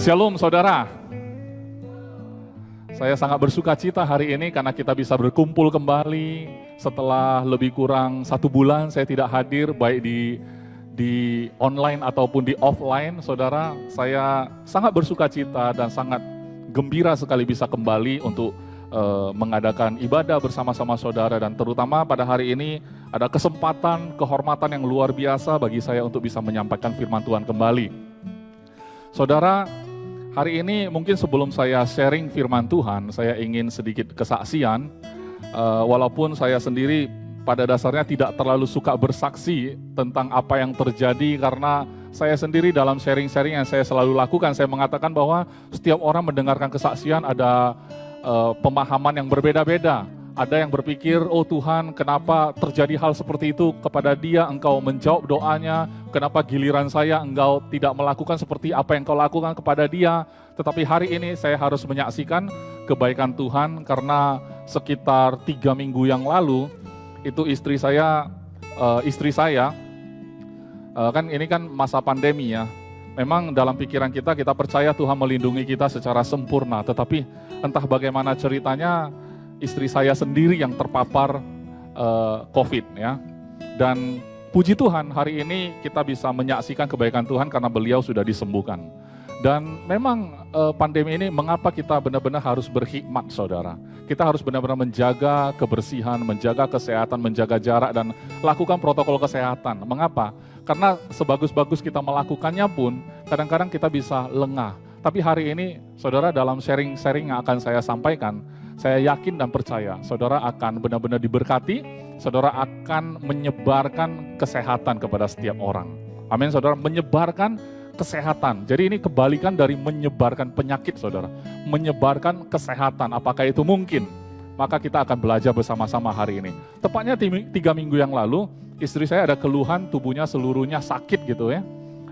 Shalom saudara, saya sangat bersuka cita hari ini karena kita bisa berkumpul kembali setelah lebih kurang 1 bulan saya tidak hadir baik di online ataupun di offline. Saudara, saya sangat bersuka cita dan sangat gembira sekali bisa kembali untuk mengadakan ibadah bersama-sama saudara, dan terutama pada hari ini ada kesempatan, kehormatan yang luar biasa bagi saya untuk bisa menyampaikan firman Tuhan kembali. Saudara, hari ini mungkin sebelum saya sharing firman Tuhan, saya ingin sedikit kesaksian. Walaupun saya sendiri pada dasarnya tidak terlalu suka bersaksi tentang apa yang terjadi, karena saya sendiri dalam sharing-sharing yang saya selalu lakukan, saya mengatakan bahwa setiap orang mendengarkan kesaksian ada pemahaman yang berbeda-beda. Ada yang berpikir, oh Tuhan, kenapa terjadi hal seperti itu kepada dia, engkau menjawab doanya, kenapa giliran saya engkau tidak melakukan seperti apa yang kau lakukan kepada dia. Tetapi hari ini saya harus menyaksikan kebaikan Tuhan, karena sekitar 3 minggu yang lalu, itu istri saya, kan ini kan masa pandemi ya, memang dalam pikiran kita percaya Tuhan melindungi kita secara sempurna, tetapi entah bagaimana ceritanya, istri saya sendiri yang terpapar COVID ya. Dan puji Tuhan hari ini kita bisa menyaksikan kebaikan Tuhan karena beliau sudah disembuhkan. Dan memang pandemi ini mengapa kita benar-benar harus berhikmat saudara. Kita harus benar-benar menjaga kebersihan, menjaga kesehatan, menjaga jarak, dan lakukan protokol kesehatan. Mengapa? Karena sebagus-bagus kita melakukannya pun kadang-kadang kita bisa lengah. Tapi hari ini saudara, dalam sharing-sharing yang akan saya sampaikan, saya yakin dan percaya saudara akan benar-benar diberkati, saudara akan menyebarkan kesehatan kepada setiap orang. Amin saudara, menyebarkan kesehatan. Jadi ini kebalikan dari menyebarkan penyakit saudara, menyebarkan kesehatan. Apakah itu mungkin? Maka kita akan belajar bersama-sama hari ini. Tepatnya 3 minggu yang lalu, istri saya ada keluhan tubuhnya seluruhnya sakit gitu ya.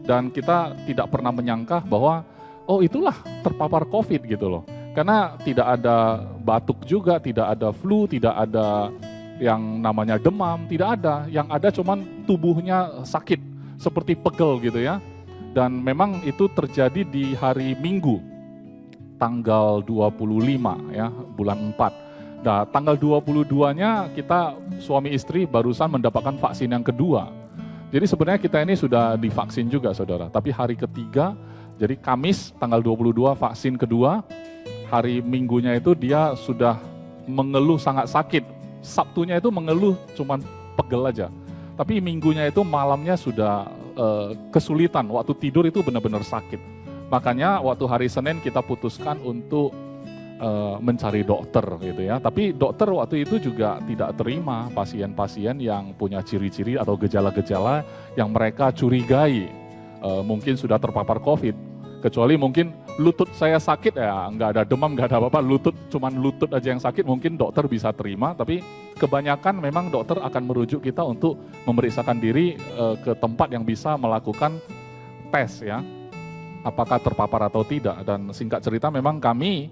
Dan kita tidak pernah menyangka bahwa, oh itulah terpapar COVID gitu loh. Karena tidak ada batuk juga, tidak ada flu, tidak ada yang namanya demam, tidak ada. Yang ada cuman tubuhnya sakit, seperti pegel gitu ya. Dan memang itu terjadi di hari Minggu, tanggal 25 ya, bulan 4. Nah, tanggal 22-nya kita suami istri barusan mendapatkan vaksin yang kedua. Jadi sebenarnya kita ini sudah divaksin juga saudara. Tapi hari ketiga, jadi Kamis tanggal 22 vaksin kedua. Hari Minggunya itu dia sudah mengeluh sangat sakit. Sabtunya itu mengeluh cuman pegel aja. Tapi Minggunya itu malamnya sudah kesulitan. Waktu tidur itu benar-benar sakit. Makanya waktu hari Senin kita putuskan untuk mencari dokter gitu ya. Tapi dokter waktu itu juga tidak terima pasien-pasien yang punya ciri-ciri atau gejala-gejala yang mereka curigai mungkin sudah terpapar COVID. Kecuali mungkin lutut saya sakit ya, nggak ada demam, nggak ada apa-apa, cuman lutut aja yang sakit, mungkin dokter bisa terima. Tapi kebanyakan memang dokter akan merujuk kita untuk memeriksakan diri ke tempat yang bisa melakukan tes ya, apakah terpapar atau tidak. Dan singkat cerita memang kami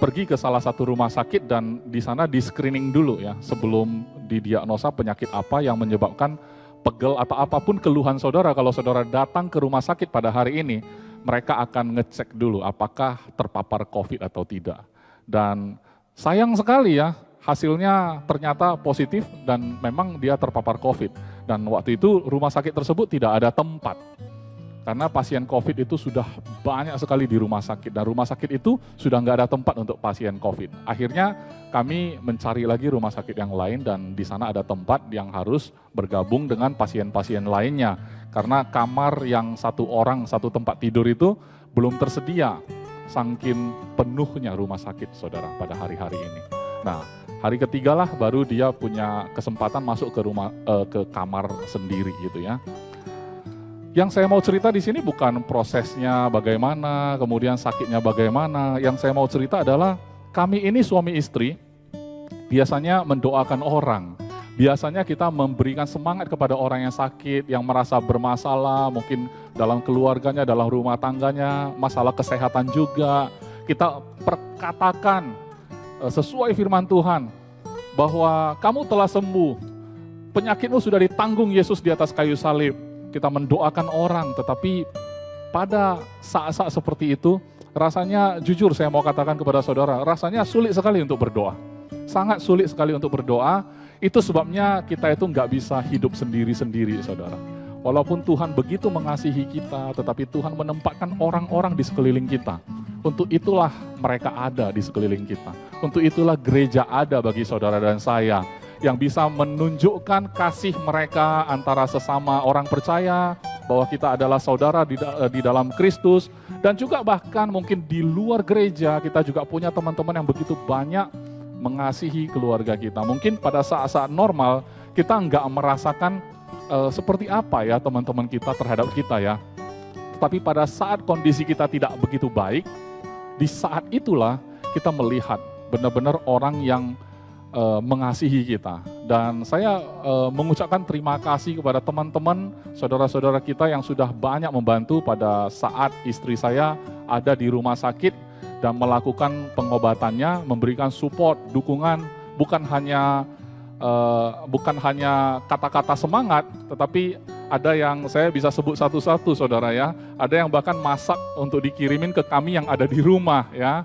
pergi ke salah satu rumah sakit dan di sana di screening dulu ya, sebelum didiagnosa penyakit apa yang menyebabkan pegel atau apapun keluhan saudara. Kalau saudara datang ke rumah sakit pada hari ini, mereka akan ngecek dulu apakah terpapar COVID atau tidak. Dan sayang sekali ya, hasilnya ternyata positif dan memang dia terpapar COVID. Dan waktu itu rumah sakit tersebut tidak ada tempat. Karena pasien COVID itu sudah banyak sekali di rumah sakit. Dan rumah sakit itu sudah nggak ada tempat untuk pasien COVID. Akhirnya kami mencari lagi rumah sakit yang lain dan di sana ada tempat yang harus bergabung dengan pasien-pasien lainnya. Karena kamar yang 1 orang 1 tempat tidur itu belum tersedia. Saking penuhnya rumah sakit saudara pada hari-hari ini. Nah, hari ketiga lah baru dia punya kesempatan masuk ke kamar sendiri gitu ya. Yang saya mau cerita di sini bukan prosesnya bagaimana, kemudian sakitnya bagaimana. Yang saya mau cerita adalah kami ini suami istri biasanya mendoakan orang, Biasanya kita memberikan semangat kepada orang yang sakit, yang merasa bermasalah, mungkin dalam keluarganya, dalam rumah tangganya, masalah kesehatan juga. Kita perkatakan sesuai firman Tuhan, bahwa kamu telah sembuh, penyakitmu sudah ditanggung Yesus di atas kayu salib. Kita mendoakan orang, tetapi pada saat-saat seperti itu, rasanya jujur saya mau katakan kepada saudara, rasanya sulit sekali untuk berdoa. Sangat sulit sekali untuk berdoa. Itu sebabnya kita itu nggak bisa hidup sendiri-sendiri, saudara. Walaupun Tuhan begitu mengasihi kita, tetapi Tuhan menempatkan orang-orang di sekeliling kita. Untuk itulah mereka ada di sekeliling kita. Untuk itulah gereja ada bagi saudara dan saya, yang bisa menunjukkan kasih mereka antara sesama orang percaya, bahwa kita adalah saudara di dalam Kristus, dan juga bahkan mungkin di luar gereja kita juga punya teman-teman yang begitu banyak mengasihi keluarga kita. Mungkin pada saat-saat normal kita enggak merasakan seperti apa ya teman-teman kita terhadap kita ya. Tetapi pada saat kondisi kita tidak begitu baik, di saat itulah kita melihat benar-benar orang yang mengasihi kita. Dan saya mengucapkan terima kasih kepada teman-teman, saudara-saudara kita yang sudah banyak membantu pada saat istri saya ada di rumah sakit dan melakukan pengobatannya, memberikan support, dukungan, bukan hanya kata-kata semangat, tetapi ada yang saya bisa sebut satu-satu, saudara ya. Ada yang bahkan masak untuk dikirimin ke kami yang ada di rumah ya,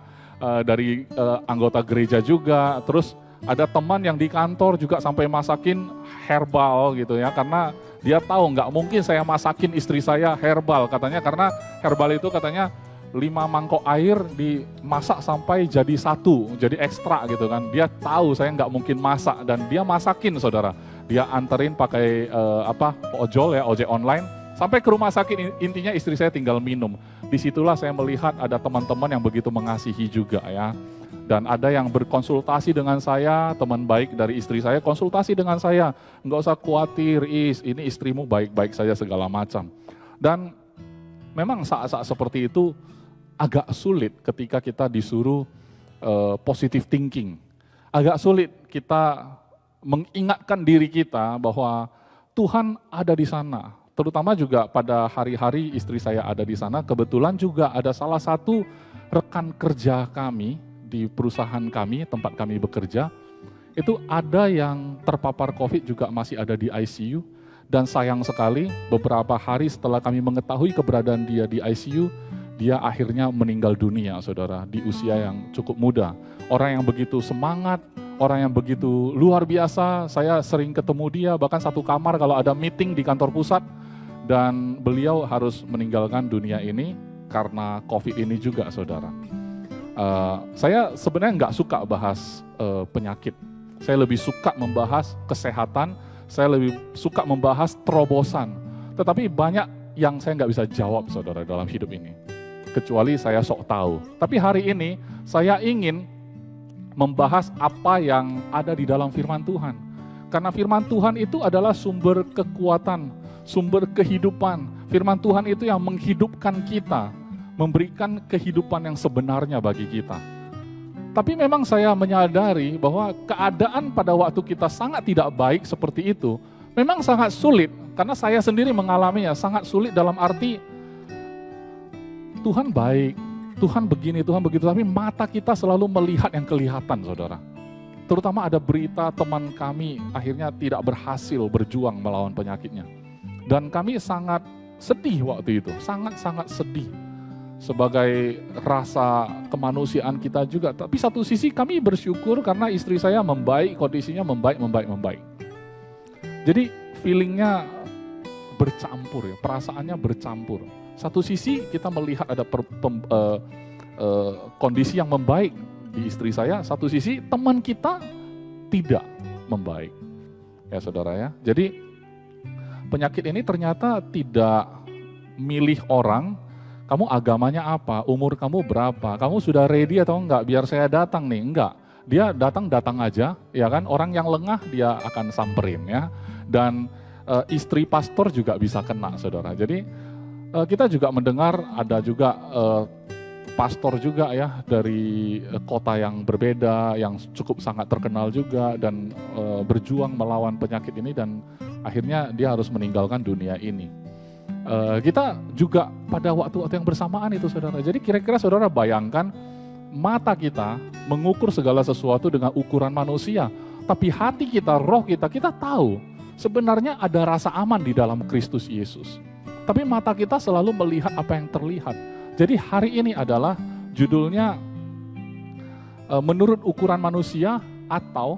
dari anggota gereja juga. Terus ada teman yang di kantor juga sampai masakin herbal gitu ya, karena dia tahu nggak mungkin saya masakin istri saya herbal, katanya, karena herbal itu katanya 5 mangkok air dimasak sampai jadi 1, jadi ekstra gitu kan. Dia tahu saya nggak mungkin masak dan dia masakin, saudara. Dia anterin pakai ojol ya, ojek online sampai ke rumah sakit. Intinya istri saya tinggal minum. Disitulah saya melihat ada teman-teman yang begitu mengasihi juga ya. Dan ada yang berkonsultasi dengan saya, teman baik dari istri saya konsultasi dengan saya. Nggak usah khawatir, ini istrimu baik-baik saja segala macam. Dan memang saat-saat seperti itu agak sulit ketika kita disuruh positive thinking. Agak sulit kita mengingatkan diri kita bahwa Tuhan ada di sana. Terutama juga pada hari-hari istri saya ada di sana, kebetulan juga ada salah satu rekan kerja kami di perusahaan kami, tempat kami bekerja, itu ada yang terpapar COVID juga masih ada di ICU. Dan sayang sekali beberapa hari setelah kami mengetahui keberadaan dia di ICU, dia akhirnya meninggal dunia, saudara, di usia yang cukup muda. Orang yang begitu semangat, orang yang begitu luar biasa, saya sering ketemu dia, bahkan satu kamar kalau ada meeting di kantor pusat, dan beliau harus meninggalkan dunia ini karena COVID ini juga, saudara. Saya sebenarnya nggak suka bahas penyakit, saya lebih suka membahas kesehatan, saya lebih suka membahas terobosan. Tetapi banyak yang saya nggak bisa jawab, saudara, dalam hidup ini. Kecuali saya sok tahu. Tapi hari ini saya ingin membahas apa yang ada di dalam firman Tuhan. Karena firman Tuhan itu adalah sumber kekuatan, sumber kehidupan. Firman Tuhan itu yang menghidupkan kita, memberikan kehidupan yang sebenarnya bagi kita. Tapi memang saya menyadari bahwa keadaan pada waktu kita sangat tidak baik seperti itu, memang sangat sulit. Karena saya sendiri mengalaminya, sangat sulit dalam arti Tuhan baik, Tuhan begini, Tuhan begitu, tapi mata kita selalu melihat yang kelihatan, saudara. Terutama ada berita teman kami akhirnya tidak berhasil berjuang melawan penyakitnya. Dan kami sangat sedih waktu itu, sangat-sangat sedih. Sebagai rasa kemanusiaan kita juga. Tapi satu sisi kami bersyukur karena istri saya membaik, kondisinya membaik. Jadi feelingnya bercampur ya, perasaannya bercampur. Satu sisi kita melihat ada kondisi yang membaik di istri saya, satu sisi teman kita tidak membaik. Ya saudara ya, jadi penyakit ini ternyata tidak milih orang, kamu agamanya apa, umur kamu berapa, kamu sudah ready atau enggak, biar saya datang nih, enggak. Dia datang aja, ya kan, orang yang lengah dia akan samperin ya. Dan istri pastor juga bisa kena, saudara. Jadi kita juga mendengar ada juga pastor juga ya dari kota yang berbeda, yang cukup sangat terkenal juga dan berjuang melawan penyakit ini dan akhirnya dia harus meninggalkan dunia ini. Kita juga pada waktu-waktu yang bersamaan itu saudara. Jadi kira-kira saudara bayangkan mata kita mengukur segala sesuatu dengan ukuran manusia. Tapi hati kita, roh kita, kita tahu sebenarnya ada rasa aman di dalam Kristus Yesus. Tapi mata kita selalu melihat apa yang terlihat. Jadi hari ini adalah judulnya menurut ukuran manusia atau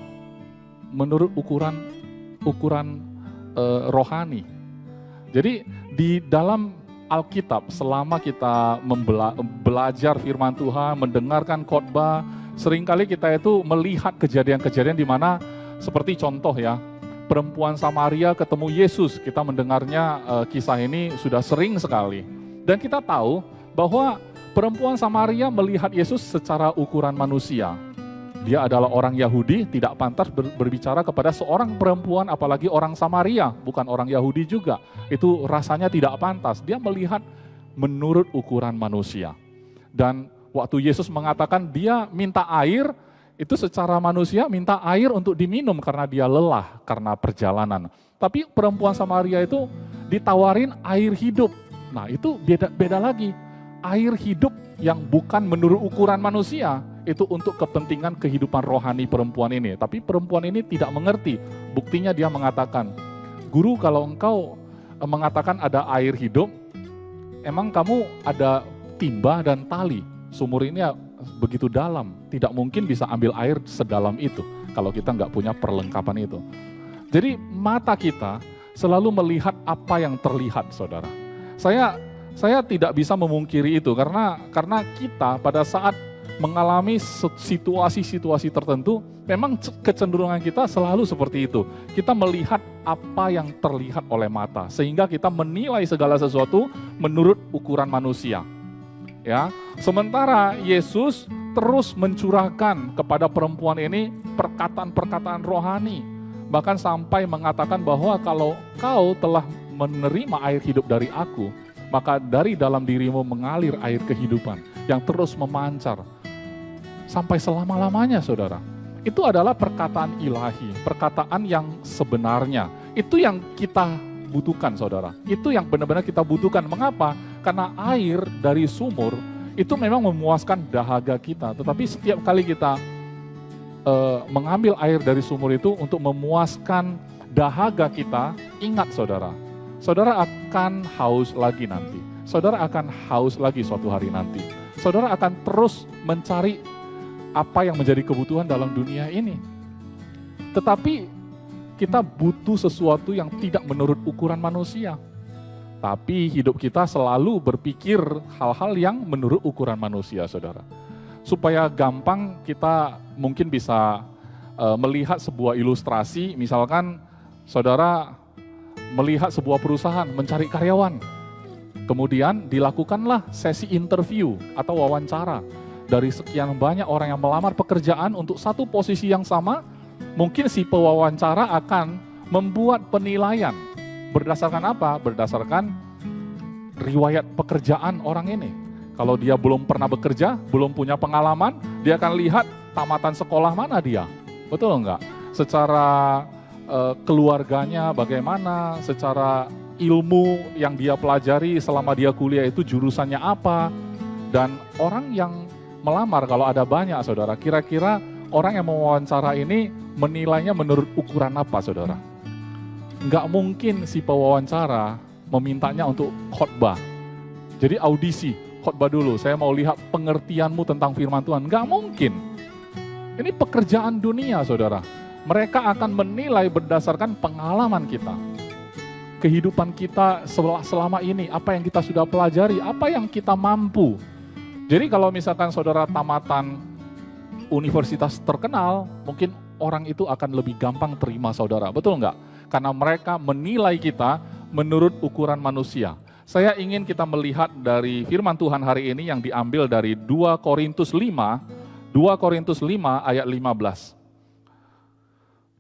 menurut ukuran rohani. Jadi di dalam Alkitab selama kita belajar firman Tuhan, mendengarkan khotbah, seringkali kita itu melihat kejadian-kejadian di mana seperti contoh ya, perempuan Samaria ketemu Yesus. Kita mendengarnya kisah ini sudah sering sekali. Dan kita tahu bahwa perempuan Samaria melihat Yesus secara ukuran manusia. Dia adalah orang Yahudi, tidak pantas berbicara kepada seorang perempuan, apalagi orang Samaria, bukan orang Yahudi juga. Itu rasanya tidak pantas. Dia melihat menurut ukuran manusia. Dan waktu Yesus mengatakan dia minta air, itu secara manusia minta air untuk diminum karena dia lelah karena perjalanan. Tapi perempuan Samaria itu ditawarin air hidup. Nah itu beda lagi. Air hidup yang bukan menurut ukuran manusia, itu untuk kepentingan kehidupan rohani perempuan ini. Tapi perempuan ini tidak mengerti. Buktinya dia mengatakan, "Guru, kalau engkau mengatakan ada air hidup, emang kamu ada timba dan tali. Sumur ini begitu dalam, tidak mungkin bisa ambil air sedalam itu kalau kita nggak punya perlengkapan itu." Jadi mata kita selalu melihat apa yang terlihat, saudara. Saya tidak bisa memungkiri itu karena kita pada saat mengalami situasi-situasi tertentu, memang kecenderungan kita selalu seperti itu. Kita melihat apa yang terlihat oleh mata, sehingga kita menilai segala sesuatu menurut ukuran manusia. Ya, sementara Yesus terus mencurahkan kepada perempuan ini perkataan-perkataan rohani, bahkan sampai mengatakan bahwa kalau kau telah menerima air hidup dari aku, maka dari dalam dirimu mengalir air kehidupan yang terus memancar sampai selama-lamanya, saudara. Itu adalah perkataan ilahi, perkataan yang sebenarnya. Itu yang kita butuhkan, saudara. Itu yang benar-benar kita butuhkan. Mengapa? Karena air dari sumur itu memang memuaskan dahaga kita. Tetapi setiap kali kita mengambil air dari sumur itu untuk memuaskan dahaga kita, ingat saudara, saudara akan haus lagi nanti. Saudara akan haus lagi suatu hari nanti. Saudara akan terus mencari apa yang menjadi kebutuhan dalam dunia ini. Tetapi kita butuh sesuatu yang tidak menurut ukuran manusia. Tapi hidup kita selalu berpikir hal-hal yang menurut ukuran manusia, saudara. Supaya gampang kita mungkin bisa melihat sebuah ilustrasi, misalkan saudara melihat sebuah perusahaan mencari karyawan. Kemudian dilakukanlah sesi interview atau wawancara. Dari sekian banyak orang yang melamar pekerjaan untuk satu posisi yang sama, mungkin si pewawancara akan membuat penilaian. Berdasarkan apa? Berdasarkan riwayat pekerjaan orang ini. Kalau dia belum pernah bekerja, belum punya pengalaman, dia akan lihat tamatan sekolah mana dia. Betul enggak? Secara keluarganya bagaimana, secara ilmu yang dia pelajari selama dia kuliah itu jurusannya apa. Dan orang yang melamar kalau ada banyak, saudara, kira-kira orang yang mewawancara ini menilainya menurut ukuran apa, saudara? Enggak mungkin si pewawancara memintanya untuk khotbah. Jadi audisi, khotbah dulu, saya mau lihat pengertianmu tentang firman Tuhan. Enggak mungkin. Ini pekerjaan dunia, saudara. Mereka akan menilai berdasarkan pengalaman kita. Kehidupan kita selama ini, apa yang kita sudah pelajari, apa yang kita mampu. Jadi kalau misalkan saudara tamatan universitas terkenal, mungkin orang itu akan lebih gampang terima saudara, betul enggak? Karena mereka menilai kita menurut ukuran manusia. Saya ingin kita melihat dari firman Tuhan hari ini yang diambil dari 2 Korintus 5 ayat 15.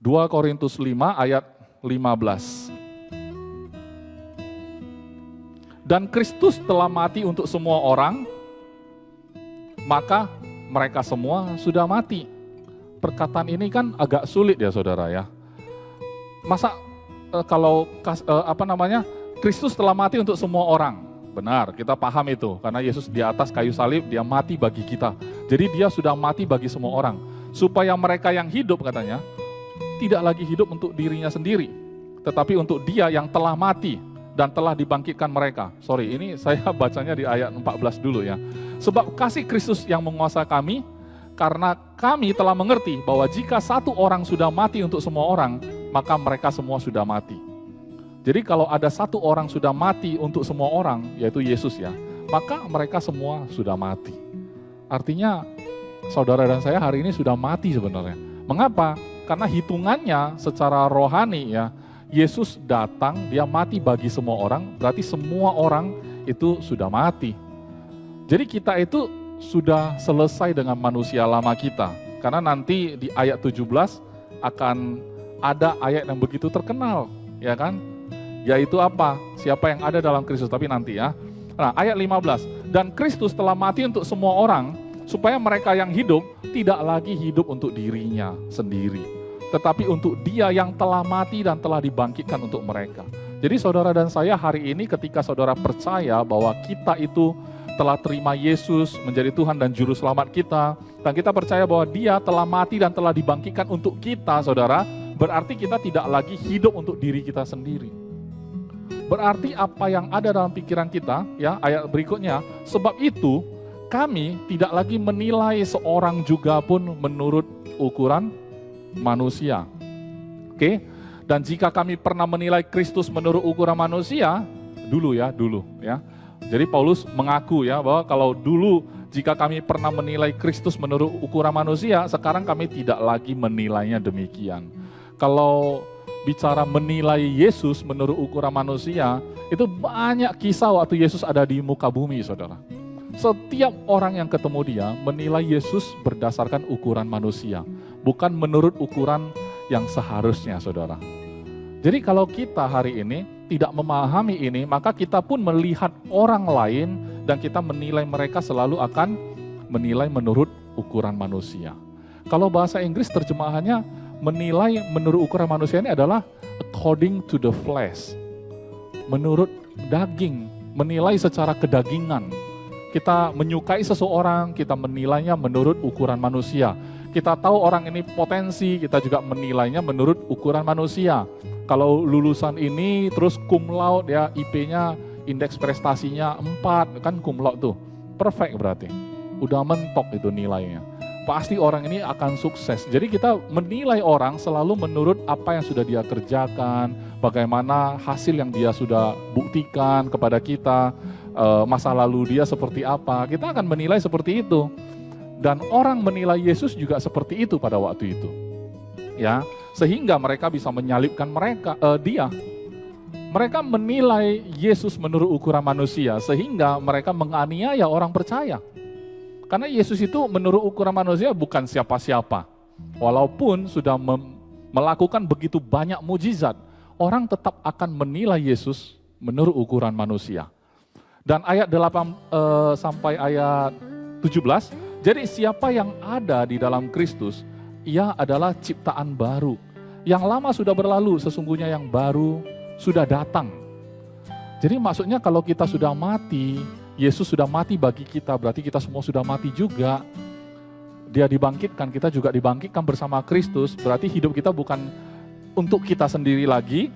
2 Korintus 5 ayat 15. Dan Kristus telah mati untuk semua orang, maka mereka semua sudah mati. Perkataan ini kan agak sulit ya saudara ya. Masa kalau Kristus telah mati untuk semua orang. Benar, kita paham itu. Karena Yesus di atas kayu salib, dia mati bagi kita. Jadi dia sudah mati bagi semua orang. Supaya mereka yang hidup katanya, tidak lagi hidup untuk dirinya sendiri. Tetapi untuk dia yang telah mati dan telah dibangkitkan mereka. Sorry, ini saya bacanya di ayat 14 dulu ya. Sebab kasih Kristus yang menguasai kami, karena kami telah mengerti bahwa jika satu orang sudah mati untuk semua orang, maka mereka semua sudah mati. Jadi kalau ada satu orang sudah mati untuk semua orang, yaitu Yesus ya, maka mereka semua sudah mati. Artinya saudara dan saya hari ini sudah mati sebenarnya. Mengapa? Karena hitungannya secara rohani ya, Yesus datang, dia mati bagi semua orang, berarti semua orang itu sudah mati. Jadi kita itu sudah selesai dengan manusia lama kita. Karena nanti di ayat 17 akan ada ayat yang begitu terkenal, ya kan? Yaitu apa? Siapa yang ada dalam Kristus, tapi nanti ya. Nah, ayat 15. Dan Kristus telah mati untuk semua orang, supaya mereka yang hidup tidak lagi hidup untuk dirinya sendiri, tetapi untuk dia yang telah mati dan telah dibangkitkan untuk mereka. Jadi saudara dan saya hari ini ketika saudara percaya bahwa kita itu telah terima Yesus menjadi Tuhan dan Juru Selamat kita, dan kita percaya bahwa dia telah mati dan telah dibangkitkan untuk kita, saudara, berarti kita tidak lagi hidup untuk diri kita sendiri. Berarti apa yang ada dalam pikiran kita, ya ayat berikutnya, sebab itu kami tidak lagi menilai seorang juga pun menurut ukuran manusia. Oke? Dan jika kami pernah menilai Kristus menurut ukuran manusia, dulu ya. Jadi Paulus mengaku ya bahwa kalau dulu jika kami pernah menilai Kristus menurut ukuran manusia, sekarang kami tidak lagi menilainya demikian. Kalau bicara menilai Yesus menurut ukuran manusia, itu banyak kisah waktu Yesus ada di muka bumi, saudara. Setiap orang yang ketemu dia menilai Yesus berdasarkan ukuran manusia, bukan menurut ukuran yang seharusnya, saudara. Jadi kalau kita hari ini tidak memahami ini, maka kita pun melihat orang lain dan kita menilai mereka selalu akan menilai menurut ukuran manusia. Kalau bahasa Inggris terjemahannya menilai menurut ukuran manusia ini adalah according to the flesh. Menurut daging, menilai secara kedagingan. Kita menyukai seseorang, kita menilainya menurut ukuran manusia. Kita tahu orang ini potensi, kita juga menilainya menurut ukuran manusia. Kalau lulusan ini terus cum laude ya, IP-nya, indeks prestasinya 4, kan cum laude tuh. Perfect berarti. Udah mentok itu nilainya. Pasti orang ini akan sukses. Jadi kita menilai orang selalu menurut apa yang sudah dia kerjakan, bagaimana hasil yang dia sudah buktikan kepada kita, masa lalu dia seperti apa. Kita akan menilai seperti itu. Dan orang menilai Yesus juga seperti itu pada waktu itu. Ya, sehingga mereka bisa menyalibkan dia. Mereka menilai Yesus menurut ukuran manusia sehingga mereka menganiaya orang percaya. Karena Yesus itu menurut ukuran manusia bukan siapa-siapa. Walaupun sudah melakukan begitu banyak mujizat, orang tetap akan menilai Yesus menurut ukuran manusia. Dan ayat 8 sampai ayat 17, jadi siapa yang ada di dalam Kristus, ia adalah ciptaan baru. Yang lama sudah berlalu, sesungguhnya yang baru sudah datang. Jadi maksudnya kalau kita sudah mati, Yesus sudah mati bagi kita, berarti kita semua sudah mati juga. Dia dibangkitkan, kita juga dibangkitkan bersama Kristus, berarti hidup kita bukan untuk kita sendiri lagi.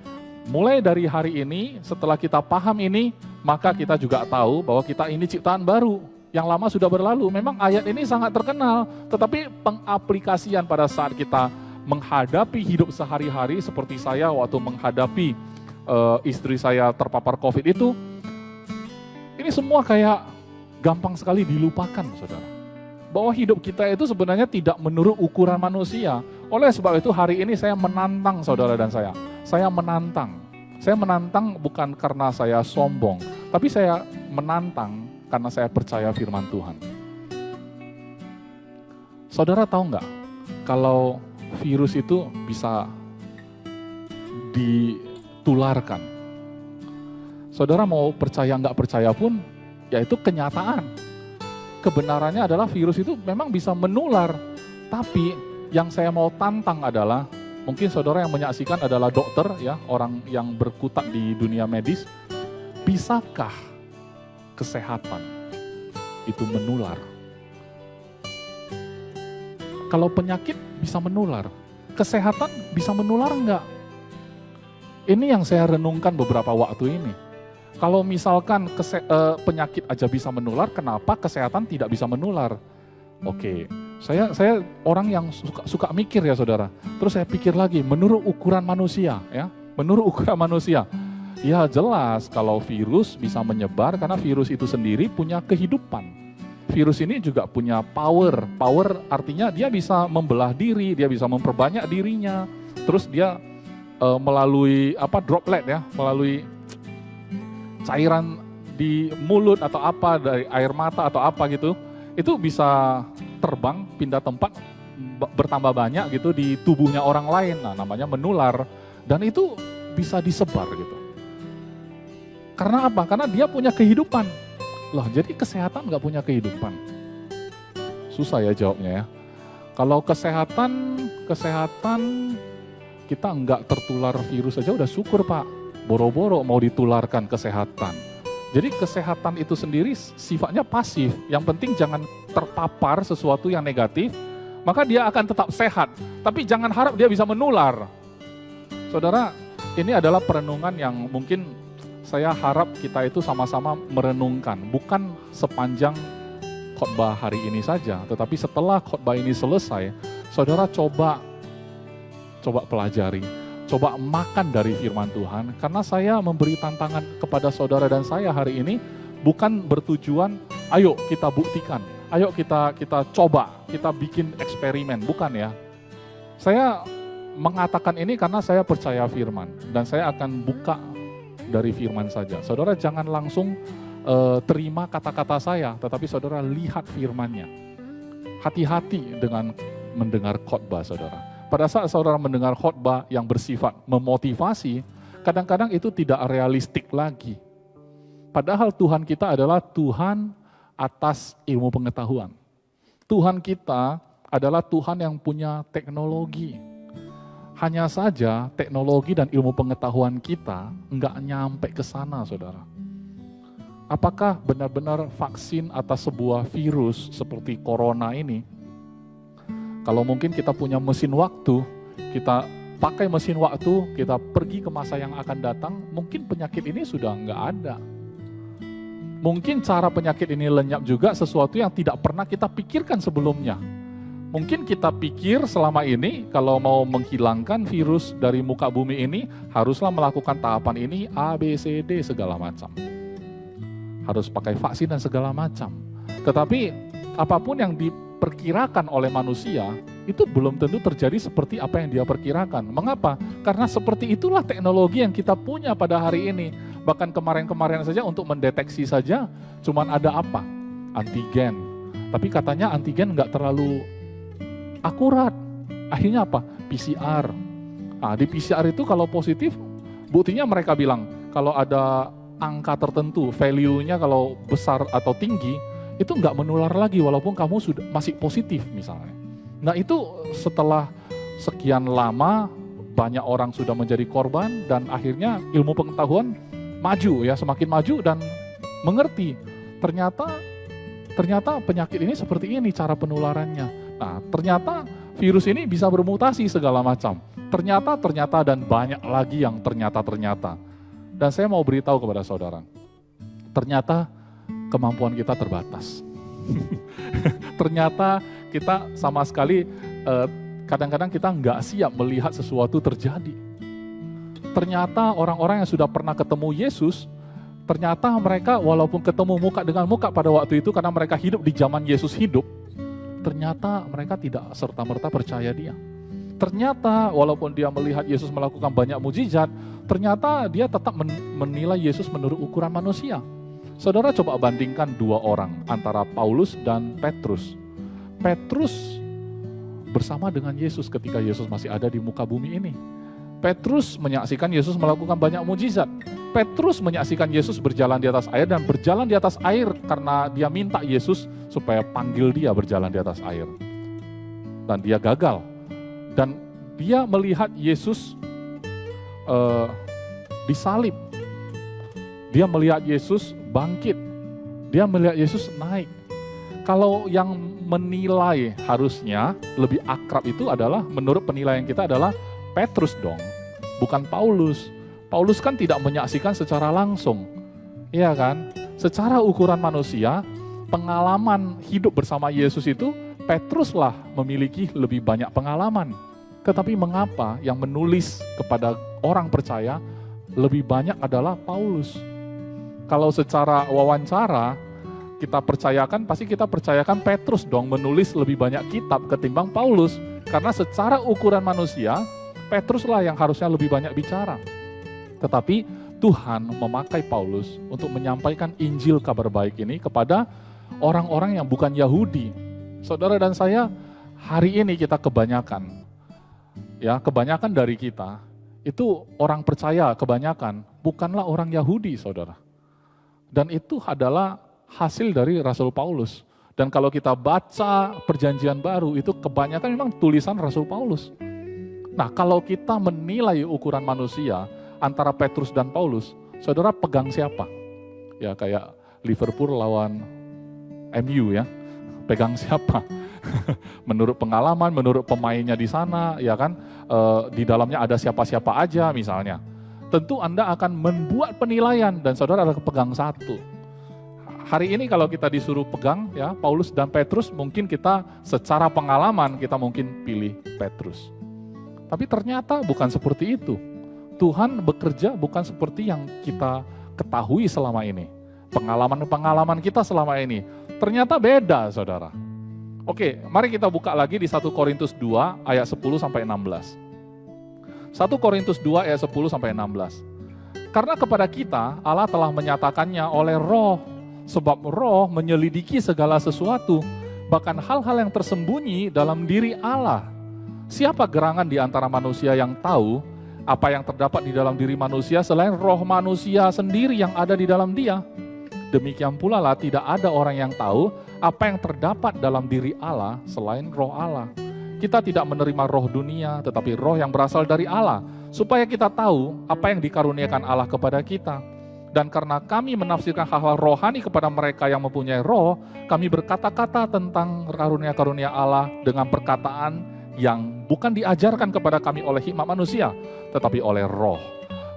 Mulai dari hari ini, setelah kita paham ini, maka kita juga tahu bahwa kita ini ciptaan baru. Yang lama sudah berlalu, memang ayat ini sangat terkenal, tetapi pengaplikasian pada saat kita menghadapi hidup sehari-hari, seperti saya waktu menghadapi istri saya terpapar COVID itu, ini semua kayak gampang sekali dilupakan, saudara. Bahwa hidup kita itu sebenarnya tidak menurut ukuran manusia. Oleh sebab itu hari ini saya menantang saudara dan saya. Saya menantang. Saya menantang bukan karena saya sombong, tapi saya menantang karena saya percaya firman Tuhan. Saudara tahu nggak, kalau virus itu bisa ditularkan. Saudara mau percaya nggak percaya pun, ya itu kenyataan. kebenarannya adalah virus itu memang bisa menular. Tapi yang saya mau tantang adalah, mungkin saudara yang menyaksikan adalah dokter ya, orang yang berkutat di dunia medis. Bisakah kesehatan itu menular? Kalau penyakit bisa menular, kesehatan bisa menular enggak? Ini yang saya renungkan beberapa waktu ini. Kalau misalkan penyakit aja bisa menular, kenapa kesehatan tidak bisa menular? Oke, saya orang yang suka mikir ya saudara. Terus saya pikir lagi, menurut ukuran manusia ya, menurut ukuran manusia. Ya jelas kalau virus bisa menyebar karena virus itu sendiri punya kehidupan. Virus ini juga punya power. Power artinya dia bisa membelah diri, dia bisa memperbanyak dirinya. Terus dia melalui droplet ya, melalui cairan di mulut atau apa, dari air mata atau apa gitu, itu bisa terbang, pindah tempat, bertambah banyak gitu di tubuhnya orang lain. Nah, namanya menular. Dan itu bisa disebar gitu. Karena apa? Karena dia punya kehidupan. Loh, jadi kesehatan nggak punya kehidupan? Susah ya jawabnya ya. Kalau kesehatan kita nggak tertular virus aja udah syukur Pak. Boro-boro mau ditularkan kesehatan. Jadi kesehatan itu sendiri sifatnya pasif. Yang penting jangan terpapar sesuatu yang negatif, maka dia akan tetap sehat. Tapi jangan harap dia bisa menular. Saudara, ini adalah perenungan yang mungkin saya harap kita itu sama-sama merenungkan, bukan sepanjang khotbah hari ini saja, tetapi setelah khotbah ini selesai, saudara coba pelajari, coba makan dari firman Tuhan, karena saya memberi tantangan kepada saudara dan saya hari ini, bukan bertujuan, ayo kita buktikan, ayo kita coba, kita bikin eksperimen, bukan ya. Saya mengatakan ini karena saya percaya firman, dan saya akan buka dari firman saja. Saudara jangan langsung terima kata-kata saya, tetapi saudara lihat firmannya. Hati-hati dengan mendengar khotbah saudara. Pada saat saudara mendengar khotbah yang bersifat memotivasi, kadang-kadang itu tidak realistik lagi. Padahal Tuhan kita adalah Tuhan atas ilmu pengetahuan. Tuhan kita adalah Tuhan yang punya teknologi. Hanya saja teknologi dan ilmu pengetahuan kita nggak nyampe ke sana, saudara. Apakah benar-benar vaksin atas sebuah virus seperti corona ini, kalau mungkin kita punya mesin waktu, kita pakai mesin waktu, kita pergi ke masa yang akan datang, mungkin penyakit ini sudah nggak ada. Mungkin cara penyakit ini lenyap juga sesuatu yang tidak pernah kita pikirkan sebelumnya. Mungkin kita pikir selama ini kalau mau menghilangkan virus dari muka bumi ini haruslah melakukan tahapan ini A, B, C, D segala macam. Harus pakai vaksin dan segala macam. Tetapi apapun yang diperkirakan oleh manusia itu belum tentu terjadi seperti apa yang dia perkirakan. Mengapa? Karena seperti itulah teknologi yang kita punya pada hari ini. Bahkan kemarin-kemarin saja untuk mendeteksi saja cuman ada apa? Antigen. Tapi katanya antigen nggak terlalu akurat. Akhirnya apa? PCR. Nah, di PCR itu kalau positif, buktinya mereka bilang kalau ada angka tertentu, value-nya kalau besar atau tinggi, itu nggak menular lagi walaupun kamu sudah masih positif misalnya. Nah itu setelah sekian lama banyak orang sudah menjadi korban dan akhirnya ilmu pengetahuan maju ya, semakin maju dan mengerti. Ternyata penyakit ini seperti ini cara penularannya. Nah, ternyata virus ini bisa bermutasi segala macam. Ternyata dan banyak lagi yang ternyata. Dan saya mau beritahu kepada saudara, ternyata kemampuan kita terbatas. Ternyata kita sama sekali kadang-kadang kita nggak siap melihat sesuatu terjadi. Ternyata orang-orang yang sudah pernah ketemu Yesus, ternyata mereka walaupun ketemu muka dengan muka pada waktu itu karena mereka hidup di zaman Yesus hidup, ternyata mereka tidak serta-merta percaya dia. Ternyata walaupun dia melihat Yesus melakukan banyak mujizat, ternyata dia tetap menilai Yesus menurut ukuran manusia. Saudara coba bandingkan dua orang antara Paulus dan Petrus. Petrus bersama dengan Yesus ketika Yesus masih ada di muka bumi ini. Petrus menyaksikan Yesus melakukan banyak mujizat. Petrus menyaksikan Yesus berjalan di atas air dan berjalan di atas air karena dia minta Yesus supaya panggil dia berjalan di atas air. Dan dia gagal. Dan dia melihat Yesus disalib. Dia melihat Yesus bangkit. Dia melihat Yesus naik. Kalau yang menilai harusnya lebih akrab itu adalah, menurut penilaian kita adalah Petrus dong, bukan Paulus. Paulus kan tidak menyaksikan secara langsung, iya kan? Secara ukuran manusia, pengalaman hidup bersama Yesus itu, Petruslah memiliki lebih banyak pengalaman. Tetapi mengapa yang menulis kepada orang percaya lebih banyak adalah Paulus? Kalau secara wawancara, kita percayakan, pasti kita percayakan Petrus dong menulis lebih banyak kitab ketimbang Paulus. Karena secara ukuran manusia, Petruslah yang harusnya lebih banyak bicara. Tetapi Tuhan memakai Paulus untuk menyampaikan Injil kabar baik ini kepada orang-orang yang bukan Yahudi. Saudara dan saya, hari ini kita kebanyakan dari kita, itu orang percaya kebanyakan, bukanlah orang Yahudi, saudara. Dan itu adalah hasil dari Rasul Paulus. Dan kalau kita baca perjanjian baru, itu kebanyakan memang tulisan Rasul Paulus. Nah, kalau kita menilai ukuran manusia antara Petrus dan Paulus, saudara pegang siapa? Ya kayak Liverpool lawan MU ya, pegang siapa? Menurut pengalaman, menurut pemainnya di sana, ya kan, di dalamnya ada siapa-siapa aja misalnya. Tentu Anda akan membuat penilaian dan saudara ada pegang satu. Hari ini kalau kita disuruh pegang ya Paulus dan Petrus, mungkin kita secara pengalaman kita mungkin pilih Petrus. Tapi ternyata bukan seperti itu. Tuhan bekerja bukan seperti yang kita ketahui selama ini. Pengalaman-pengalaman kita selama ini ternyata beda, saudara. Oke, mari kita buka lagi di 1 Korintus 2 ayat 10 sampai 16. 1 Korintus 2 ayat 10 sampai 16. Karena kepada kita Allah telah menyatakannya oleh Roh, sebab Roh menyelidiki segala sesuatu, bahkan hal-hal yang tersembunyi dalam diri Allah. Siapa gerangan di antara manusia yang tahu apa yang terdapat di dalam diri manusia selain roh manusia sendiri yang ada di dalam dia? Demikian pula lah tidak ada orang yang tahu apa yang terdapat dalam diri Allah selain roh Allah. Kita tidak menerima roh dunia, tetapi roh yang berasal dari Allah, supaya kita tahu apa yang dikaruniakan Allah kepada kita. Dan karena kami menafsirkan hal-hal rohani kepada mereka yang mempunyai roh, kami berkata-kata tentang karunia-karunia Allah dengan perkataan yang bukan diajarkan kepada kami oleh hikmat manusia, tetapi oleh roh.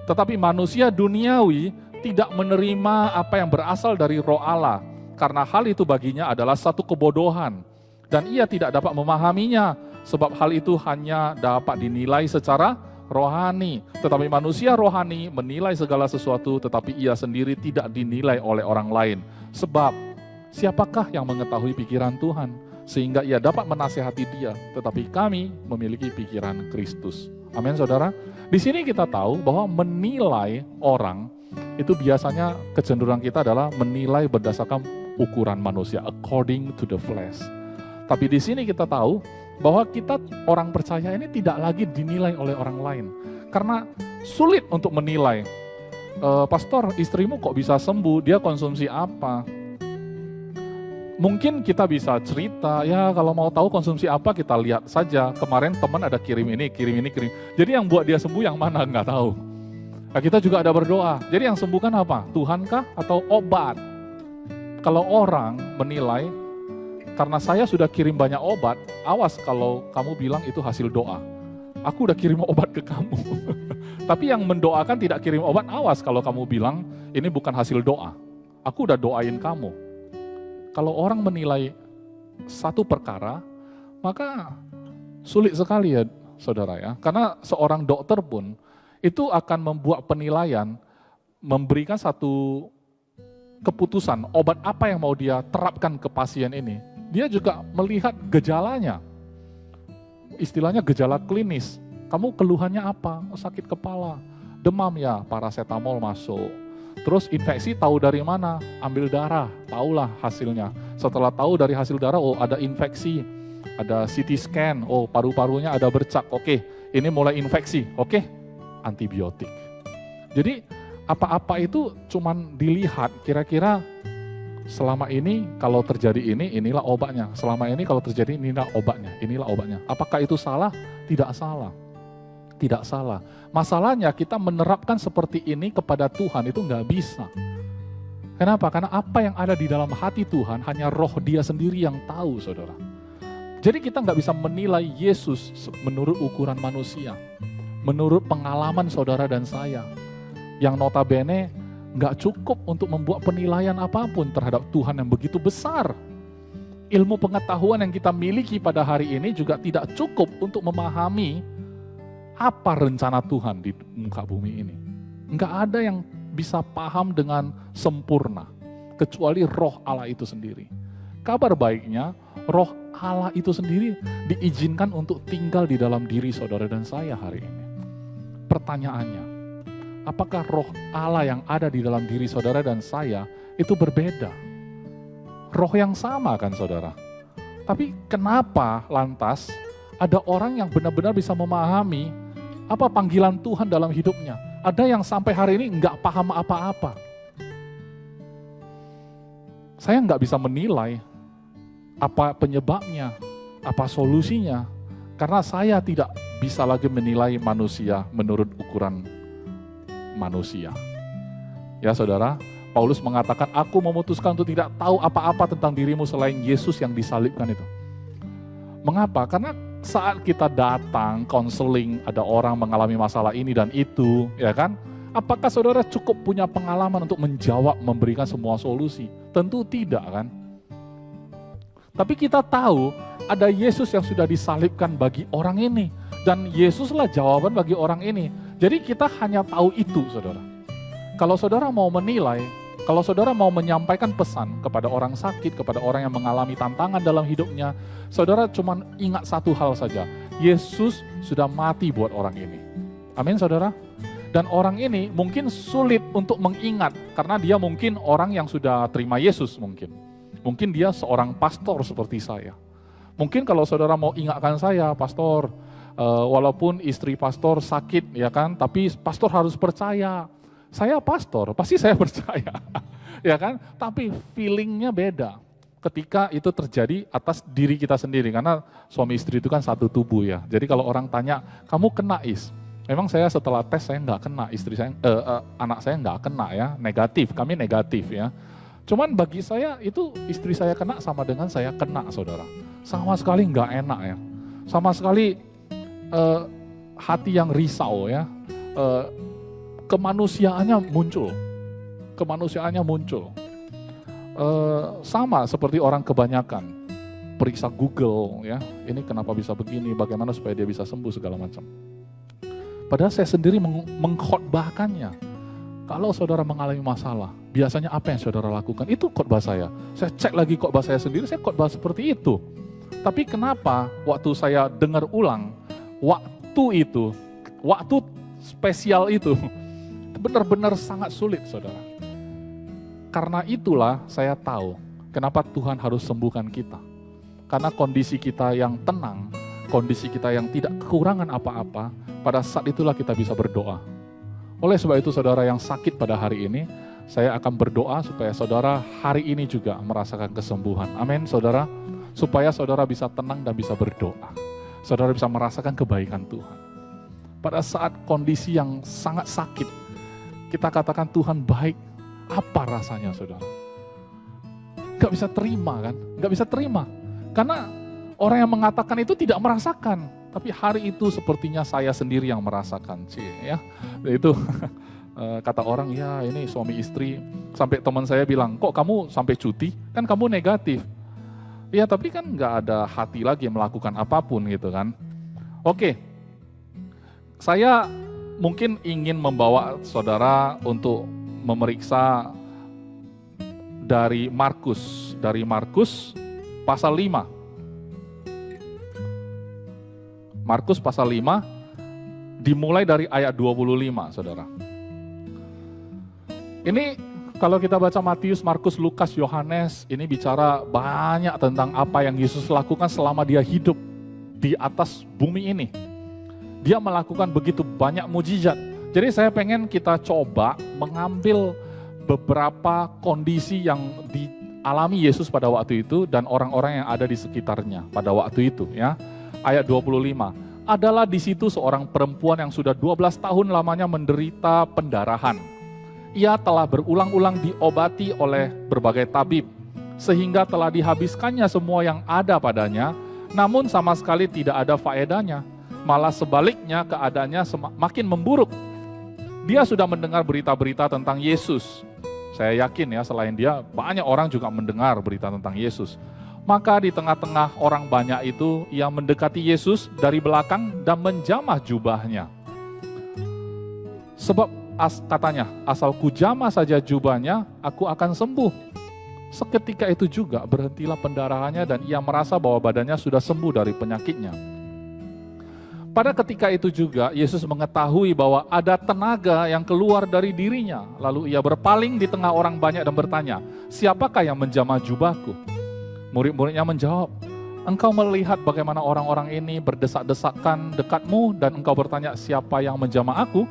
Tetapi manusia duniawi tidak menerima apa yang berasal dari roh Allah, karena hal itu baginya adalah satu kebodohan, dan ia tidak dapat memahaminya, sebab hal itu hanya dapat dinilai secara rohani. Tetapi manusia rohani menilai segala sesuatu, tetapi ia sendiri tidak dinilai oleh orang lain. Sebab siapakah yang mengetahui pikiran Tuhan, sehingga ia dapat menasihati dia, tetapi kami memiliki pikiran Kristus. Amin, saudara. Di sini kita tahu bahwa menilai orang itu biasanya kecenderungan kita adalah menilai berdasarkan ukuran manusia, according to the flesh. Tapi di sini kita tahu bahwa kita orang percaya ini tidak lagi dinilai oleh orang lain. Karena sulit untuk menilai, pastor istrimu kok bisa sembuh, dia konsumsi apa? Mungkin kita bisa cerita, ya kalau mau tahu konsumsi apa kita lihat saja. Kemarin teman ada kirim ini. Jadi yang buat dia sembuh yang mana nggak tahu. Nah, kita juga ada berdoa. Jadi yang sembuhkan apa? Tuhan kah atau obat? Kalau orang menilai, karena saya sudah kirim banyak obat, awas kalau kamu bilang itu hasil doa. Aku udah kirim obat ke kamu. Tapi yang mendoakan tidak kirim obat, awas kalau kamu bilang ini bukan hasil doa. Aku udah doain kamu. Kalau orang menilai satu perkara, maka sulit sekali ya saudara ya. Karena seorang dokter pun itu akan membuat penilaian, memberikan satu keputusan obat apa yang mau dia terapkan ke pasien ini. Dia juga melihat gejalanya, istilahnya gejala klinis. Kamu keluhannya apa? Sakit kepala, demam ya, paracetamol masuk. Terus infeksi tahu dari mana? Ambil darah, tahulah hasilnya. Setelah tahu dari hasil darah, oh ada infeksi, ada CT scan, oh paru-parunya ada bercak, oke, ini mulai infeksi, oke, antibiotik. Jadi Apa-apa itu cuman dilihat, kira-kira selama ini kalau terjadi ini, inilah obatnya. Selama ini kalau terjadi inilah obatnya. Apakah itu salah? Tidak salah. Tidak salah. Masalahnya kita menerapkan seperti ini kepada Tuhan itu nggak bisa. Kenapa? Karena apa yang ada di dalam hati Tuhan hanya roh Dia sendiri yang tahu, saudara. Jadi kita nggak bisa menilai Yesus menurut ukuran manusia. Menurut pengalaman saudara dan saya. Yang notabene nggak cukup untuk membuat penilaian apapun terhadap Tuhan yang begitu besar. Ilmu pengetahuan yang kita miliki pada hari ini juga tidak cukup untuk memahami apa rencana Tuhan di muka bumi ini. Nggak ada yang bisa paham dengan sempurna, kecuali roh Allah itu sendiri. Kabar baiknya, roh Allah itu sendiri diizinkan untuk tinggal di dalam diri saudara dan saya hari ini. Pertanyaannya, apakah roh Allah yang ada di dalam diri saudara dan saya itu berbeda? Roh yang sama kan saudara? Tapi kenapa lantas ada orang yang benar-benar bisa memahami apa panggilan Tuhan dalam hidupnya? Ada yang sampai hari ini nggak paham apa-apa. Saya nggak bisa menilai apa penyebabnya, apa solusinya. Karena saya tidak bisa lagi menilai manusia menurut ukuran manusia. Ya saudara, Paulus mengatakan, aku memutuskan untuk tidak tahu apa-apa tentang dirimu selain Yesus yang disalibkan itu. Mengapa? Karena saat kita datang, konseling, ada orang mengalami masalah ini dan itu, ya kan? Apakah saudara cukup punya pengalaman untuk menjawab, memberikan semua solusi? Tentu tidak kan? Tapi kita tahu ada Yesus yang sudah disalibkan bagi orang ini. Dan Yesuslah jawaban bagi orang ini. Jadi kita hanya tahu itu, saudara. Kalau saudara mau menilai, kalau saudara mau menyampaikan pesan kepada orang sakit, kepada orang yang mengalami tantangan dalam hidupnya, saudara cuma ingat satu hal saja. Yesus sudah mati buat orang ini. Amin, saudara. Dan orang ini mungkin sulit untuk mengingat, karena dia mungkin orang yang sudah terima Yesus mungkin. Mungkin dia seorang pastor seperti saya. Mungkin kalau saudara mau ingatkan saya, pastor, walaupun istri pastor sakit, ya kan, tapi pastor harus percaya. Saya pastor, pasti saya percaya, ya kan. Tapi feelingnya beda ketika itu terjadi atas diri kita sendiri, karena suami istri itu kan satu tubuh ya. Jadi kalau orang tanya, kamu kena memang saya setelah tes saya nggak kena, istri saya, anak saya nggak kena ya, negatif, kami negatif ya. Cuman bagi saya itu istri saya kena sama dengan saya kena, saudara. Sama sekali nggak enak ya, sama sekali hati yang risau ya, kemanusiaannya muncul. Sama seperti orang kebanyakan, periksa Google ya, ini kenapa bisa begini, bagaimana supaya dia bisa sembuh segala macam. Padahal saya sendiri mengkhotbahkannya. Kalau saudara mengalami masalah, biasanya apa yang saudara lakukan? Itu khotbah saya. Saya cek lagi khotbah saya sendiri, saya khotbah seperti itu. Tapi kenapa waktu saya dengar ulang, waktu spesial itu, benar-benar sangat sulit, saudara. Karena itulah saya tahu kenapa Tuhan harus sembuhkan kita. Karena kondisi kita yang tenang, kondisi kita yang tidak kekurangan apa-apa, pada saat itulah kita bisa berdoa. Oleh sebab itu saudara yang sakit pada hari ini, saya akan berdoa supaya saudara hari ini juga merasakan kesembuhan. Amin saudara, supaya saudara bisa tenang dan bisa berdoa. Saudara bisa merasakan kebaikan Tuhan. Pada saat kondisi yang sangat sakit, kita katakan Tuhan baik, apa rasanya saudara? Gak bisa terima kan? Gak bisa terima. Karena orang yang mengatakan itu tidak merasakan. Tapi hari itu sepertinya saya sendiri yang merasakan. Ya. Itu kata orang, ya ini suami istri. Sampai teman saya bilang, kok kamu sampai cuti? Kan kamu negatif. Ya tapi kan gak ada hati lagi melakukan apapun gitu kan. Oke, saya mungkin ingin membawa saudara untuk memeriksa dari Markus pasal 5. Markus pasal 5 dimulai dari ayat 25, saudara. Ini kalau kita baca Matius, Markus, Lukas, Yohanes, ini bicara banyak tentang apa yang Yesus lakukan selama dia hidup di atas bumi ini. Dia melakukan begitu banyak mujizat. Jadi saya pengen kita coba mengambil beberapa kondisi yang dialami Yesus pada waktu itu dan orang-orang yang ada di sekitarnya pada waktu itu ya. Ayat 25. Adalah di situ seorang perempuan yang sudah 12 tahun lamanya menderita pendarahan. Ia telah berulang-ulang diobati oleh berbagai tabib, sehingga telah dihabiskannya semua yang ada padanya, namun sama sekali tidak ada faedahnya. Malah sebaliknya keadaannya makin memburuk. Dia sudah mendengar berita-berita tentang Yesus. Saya yakin ya, selain dia, banyak orang juga mendengar berita tentang Yesus. Maka di tengah-tengah orang banyak itu, ia mendekati Yesus dari belakang dan menjamah jubahnya. Sebab katanya, asal kujamah saja jubahnya, aku akan sembuh. Seketika itu juga berhentilah pendarahannya dan ia merasa bahwa badannya sudah sembuh dari penyakitnya. Pada ketika itu juga Yesus mengetahui bahwa ada tenaga yang keluar dari dirinya. Lalu ia berpaling di tengah orang banyak dan bertanya, siapakah yang menjamah jubahku? Murid-muridnya menjawab, engkau melihat bagaimana orang-orang ini berdesak-desakan dekatmu dan engkau bertanya siapa yang menjamah aku?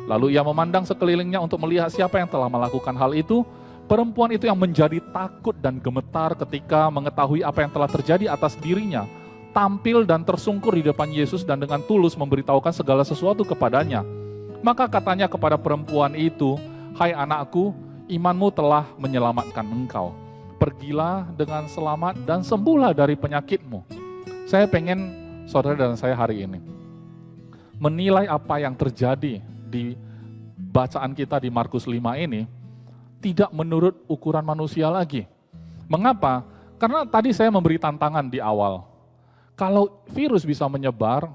Lalu ia memandang sekelilingnya untuk melihat siapa yang telah melakukan hal itu. Perempuan itu yang menjadi takut dan gemetar ketika mengetahui apa yang telah terjadi atas dirinya, tampil dan tersungkur di depan Yesus dan dengan tulus memberitahukan segala sesuatu kepadanya. Maka katanya kepada perempuan itu, hai anakku, imanmu telah menyelamatkan engkau. Pergilah dengan selamat dan sembuhlah dari penyakitmu. Saya pengen saudara dan saya hari ini menilai apa yang terjadi di bacaan kita di Markus 5 ini tidak menurut ukuran manusia lagi. Mengapa? Karena tadi saya memberi tantangan di awal. Kalau virus bisa menyebar,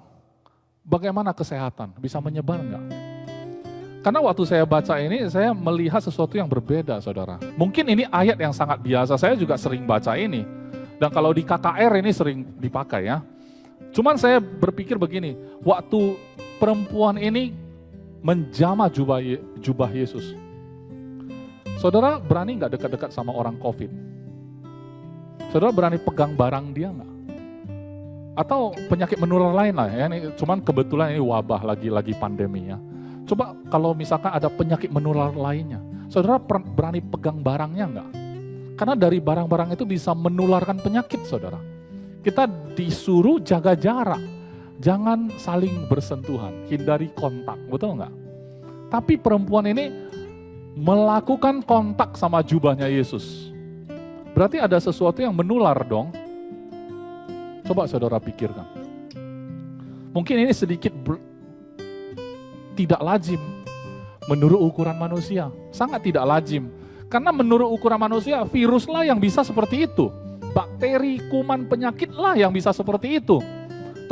bagaimana kesehatan? Bisa menyebar enggak? Karena waktu saya baca ini, saya melihat sesuatu yang berbeda, saudara. Mungkin ini ayat yang sangat biasa, saya juga sering baca ini. Dan kalau di KKR ini sering dipakai ya. Cuman saya berpikir begini, waktu perempuan ini menjamah jubah Yesus. Saudara berani nggak dekat-dekat sama orang COVID? Saudara berani pegang barang dia nggak? Atau penyakit menular lain lah ya, ini cuman kebetulan ini wabah lagi pandemi ya. Coba kalau misalkan ada penyakit menular lainnya, saudara berani pegang barangnya nggak? Karena dari barang-barang itu bisa menularkan penyakit saudara. Kita disuruh jaga jarak, jangan saling bersentuhan, hindari kontak, betul nggak? Tapi perempuan ini melakukan kontak sama jubahnya Yesus. Berarti ada sesuatu yang menular dong. Coba saudara pikirkan. Mungkin ini sedikit tidak lazim menurut ukuran manusia. Sangat tidak lazim. Karena menurut ukuran manusia, viruslah yang bisa seperti itu. Bakteri, kuman, penyakitlah yang bisa seperti itu.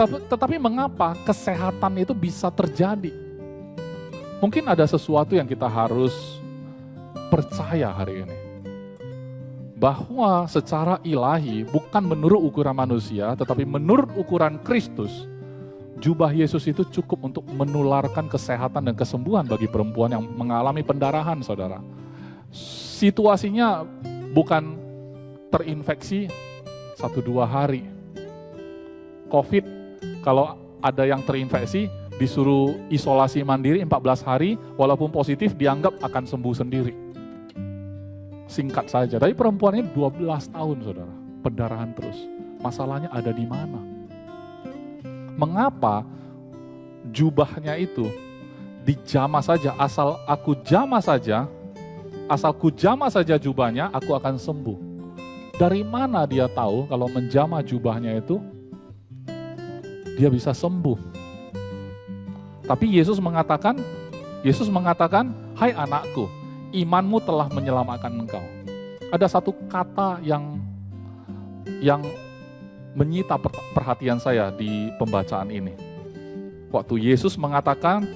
Tetapi mengapa kesehatan itu bisa terjadi? Mungkin ada sesuatu yang kita harus percaya hari ini. Bahwa secara ilahi bukan menurut ukuran manusia, tetapi menurut ukuran Kristus, jubah Yesus itu cukup untuk menularkan kesehatan dan kesembuhan bagi perempuan yang mengalami pendarahan, saudara. Situasinya bukan terinfeksi 1-2 hari. COVID, kalau ada yang terinfeksi, disuruh isolasi mandiri 14 hari, walaupun positif dianggap akan sembuh sendiri. Singkat saja, tapi perempuan ini 12 tahun saudara, pendarahan terus. Masalahnya ada di mana? Mengapa jubahnya itu dijamah saja, asal aku jamah saja, asal ku jamah saja jubahnya, aku akan sembuh. Dari mana dia tahu kalau menjamah jubahnya itu, dia bisa sembuh? Tapi Yesus mengatakan, hai anakku, imanmu telah menyelamatkan engkau. Ada satu kata yang menyita perhatian saya di pembacaan ini. Waktu Yesus mengatakan,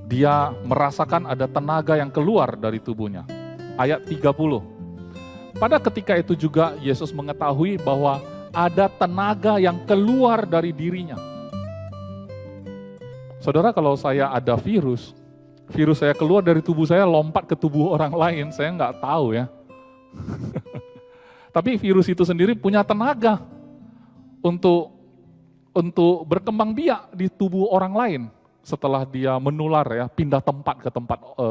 dia merasakan ada tenaga yang keluar dari tubuhnya. Ayat 30. Pada ketika itu juga Yesus mengetahui bahwa ada tenaga yang keluar dari dirinya. Saudara, kalau saya ada virus saya keluar dari tubuh saya, lompat ke tubuh orang lain, saya nggak tahu ya. Tapi virus itu sendiri punya tenaga untuk berkembang biak di tubuh orang lain. setelah dia menular ya, pindah tempat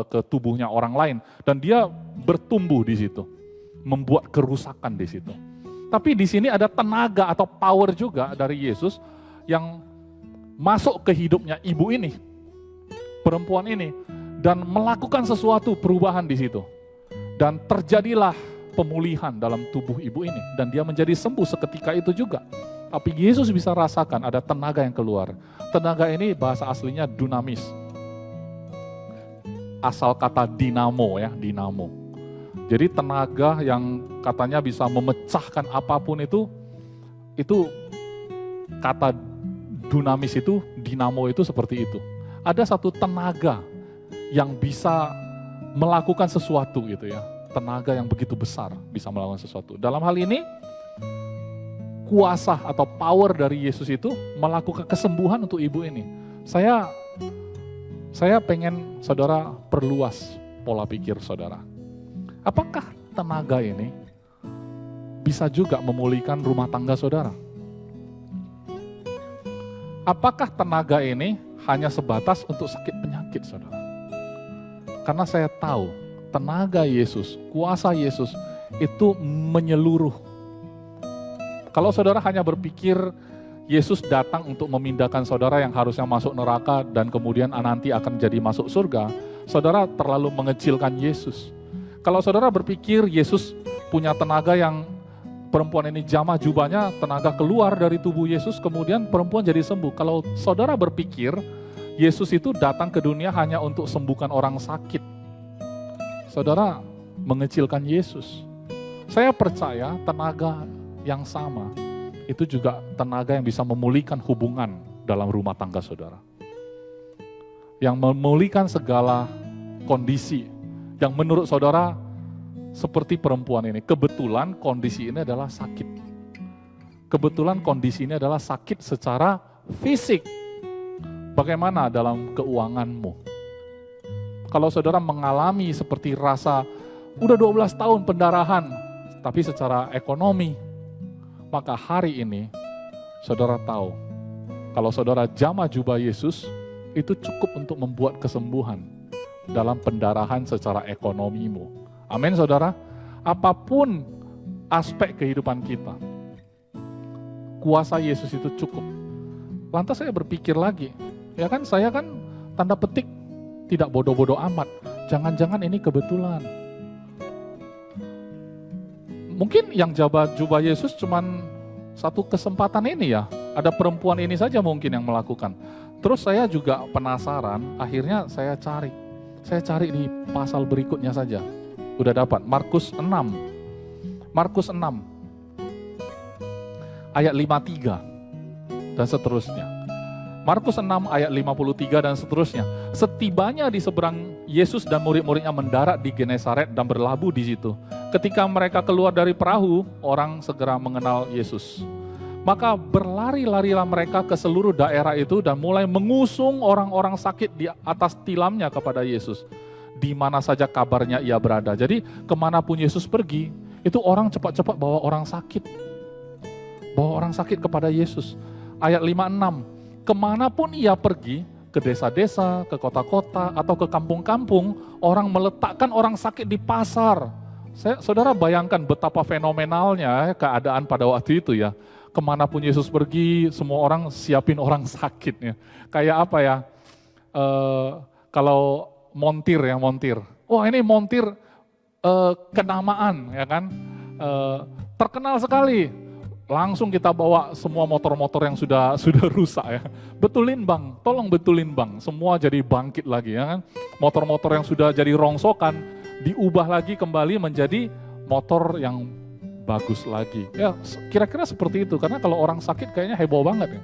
ke tubuhnya orang lain, dan dia bertumbuh di situ, membuat kerusakan di situ. Tapi di sini ada tenaga atau power juga dari Yesus yang masuk ke hidupnya ibu ini, perempuan ini, dan melakukan sesuatu perubahan di situ. Dan terjadilah pemulihan dalam tubuh ibu ini, dan dia menjadi sembuh seketika itu juga. Tapi Yesus bisa rasakan ada tenaga yang keluar. Tenaga ini bahasa aslinya dunamis. Asal kata dinamo ya, dinamo. Jadi tenaga yang katanya bisa memecahkan apapun itu kata dunamis itu, dinamo itu seperti itu. Ada satu tenaga yang bisa melakukan sesuatu gitu ya. Tenaga yang begitu besar bisa melakukan sesuatu. Dalam hal ini, kuasa atau power dari Yesus itu melakukan kesembuhan untuk ibu ini. Saya pengen saudara perluas pola pikir saudara. Apakah tenaga ini bisa juga memulihkan rumah tangga saudara? Apakah tenaga ini hanya sebatas untuk sakit penyakit saudara? Karena saya tahu tenaga Yesus, kuasa Yesus itu menyeluruh. Kalau saudara hanya berpikir Yesus datang untuk memindahkan saudara yang harusnya masuk neraka dan kemudian nanti akan jadi masuk surga, saudara terlalu mengecilkan Yesus. Kalau saudara berpikir Yesus punya tenaga yang perempuan ini jamah jubahnya, tenaga keluar dari tubuh Yesus, kemudian perempuan jadi sembuh. Kalau saudara berpikir Yesus itu datang ke dunia hanya untuk sembuhkan orang sakit, saudara mengecilkan Yesus. Saya percaya tenaga yang sama, itu juga tenaga yang bisa memulihkan hubungan dalam rumah tangga saudara. Yang memulihkan segala kondisi yang menurut saudara seperti perempuan ini. Kebetulan kondisi ini adalah sakit. Kebetulan kondisi ini adalah sakit secara fisik. Bagaimana dalam keuanganmu? Kalau saudara mengalami seperti rasa udah 12 tahun pendarahan, tapi secara ekonomi, maka hari ini saudara tahu, kalau saudara jamah jubah Yesus, itu cukup untuk membuat kesembuhan dalam pendarahan secara ekonomimu. Amin saudara. Apapun aspek kehidupan kita, kuasa Yesus itu cukup. Lantas saya berpikir lagi, ya kan saya kan tanda petik tidak bodoh-bodoh amat. Jangan-jangan ini kebetulan. Mungkin yang jubah Yesus cuman satu kesempatan ini ya. Ada perempuan ini saja mungkin yang melakukan. Terus saya juga penasaran, akhirnya saya cari di pasal berikutnya saja. Udah dapat, Markus 6. Markus 6 ayat 53 dan seterusnya. Markus 6 ayat 53 dan seterusnya. Setibanya di seberang, Yesus dan murid-muridnya mendarat di Genesaret dan berlabuh di situ. Ketika mereka keluar dari perahu, orang segera mengenal Yesus. Maka berlari-larilah mereka ke seluruh daerah itu dan mulai mengusung orang-orang sakit di atas tilamnya kepada Yesus. Di mana saja kabarnya ia berada. Jadi kemanapun Yesus pergi, itu orang cepat-cepat bawa orang sakit. Bawa orang sakit kepada Yesus. Ayat 56, kemanapun ia pergi, ke desa-desa, ke kota-kota, atau ke kampung-kampung, orang meletakkan orang sakit di pasar. Saudara bayangkan betapa fenomenalnya keadaan pada waktu itu ya. Kemanapun Yesus pergi, semua orang siapin orang sakitnya. Kayak apa ya, kalau montir. Wah ini montir kenamaan ya kan, terkenal sekali. Langsung kita bawa semua motor-motor yang sudah rusak ya. Betulin bang, tolong betulin bang. Semua jadi bangkit lagi ya kan. Motor-motor yang sudah jadi rongsokan, diubah lagi kembali menjadi motor yang bagus lagi. Ya kira-kira seperti itu, karena kalau orang sakit kayaknya heboh banget ya.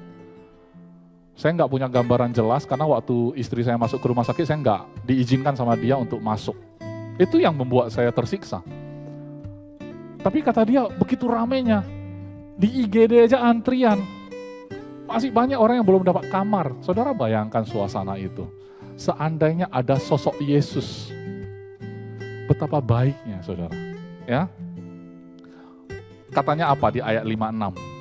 Saya nggak punya gambaran jelas karena waktu istri saya masuk ke rumah sakit saya nggak diizinkan sama dia untuk masuk. Itu yang membuat saya tersiksa. Tapi kata dia begitu ramenya, di IGD aja antrian. Masih banyak orang yang belum dapat kamar. Saudara bayangkan suasana itu. Seandainya ada sosok Yesus, betapa baiknya saudara. Ya. Katanya apa di ayat 56?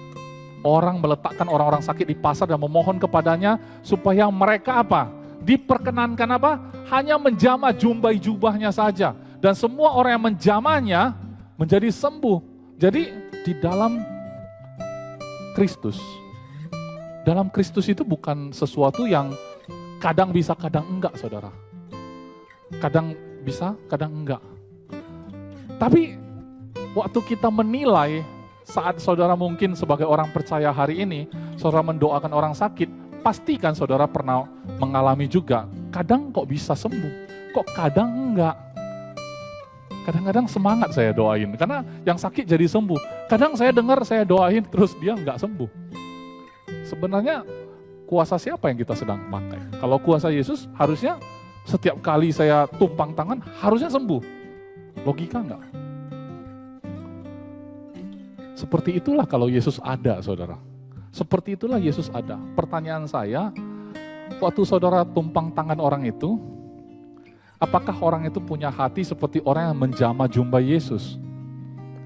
Orang meletakkan orang-orang sakit di pasar dan memohon kepadanya supaya mereka apa? diperkenankan apa? Hanya menjamah jumbai jubahnya saja. Dan semua orang yang menjamahnya menjadi sembuh. Jadi di dalam Kristus. Dalam Kristus itu bukan sesuatu yang kadang bisa, kadang enggak, saudara. Kadang bisa, kadang enggak. Tapi waktu kita menilai, saat saudara mungkin sebagai orang percaya hari ini, saudara mendoakan orang sakit, pastikan saudara pernah mengalami juga. Kadang kok bisa sembuh, kok kadang enggak. Kadang-kadang semangat saya doain, karena yang sakit jadi sembuh. Kadang saya dengar, saya doain, terus dia enggak sembuh. Sebenarnya kuasa siapa yang kita sedang pakai? Kalau kuasa Yesus, harusnya setiap kali saya tumpang tangan, harusnya sembuh. Logika enggak? Seperti itulah kalau Yesus ada, saudara. Seperti itulah Yesus ada. Pertanyaan saya, waktu saudara tumpang tangan orang itu, apakah orang itu punya hati seperti orang yang menjamah jumbai Yesus?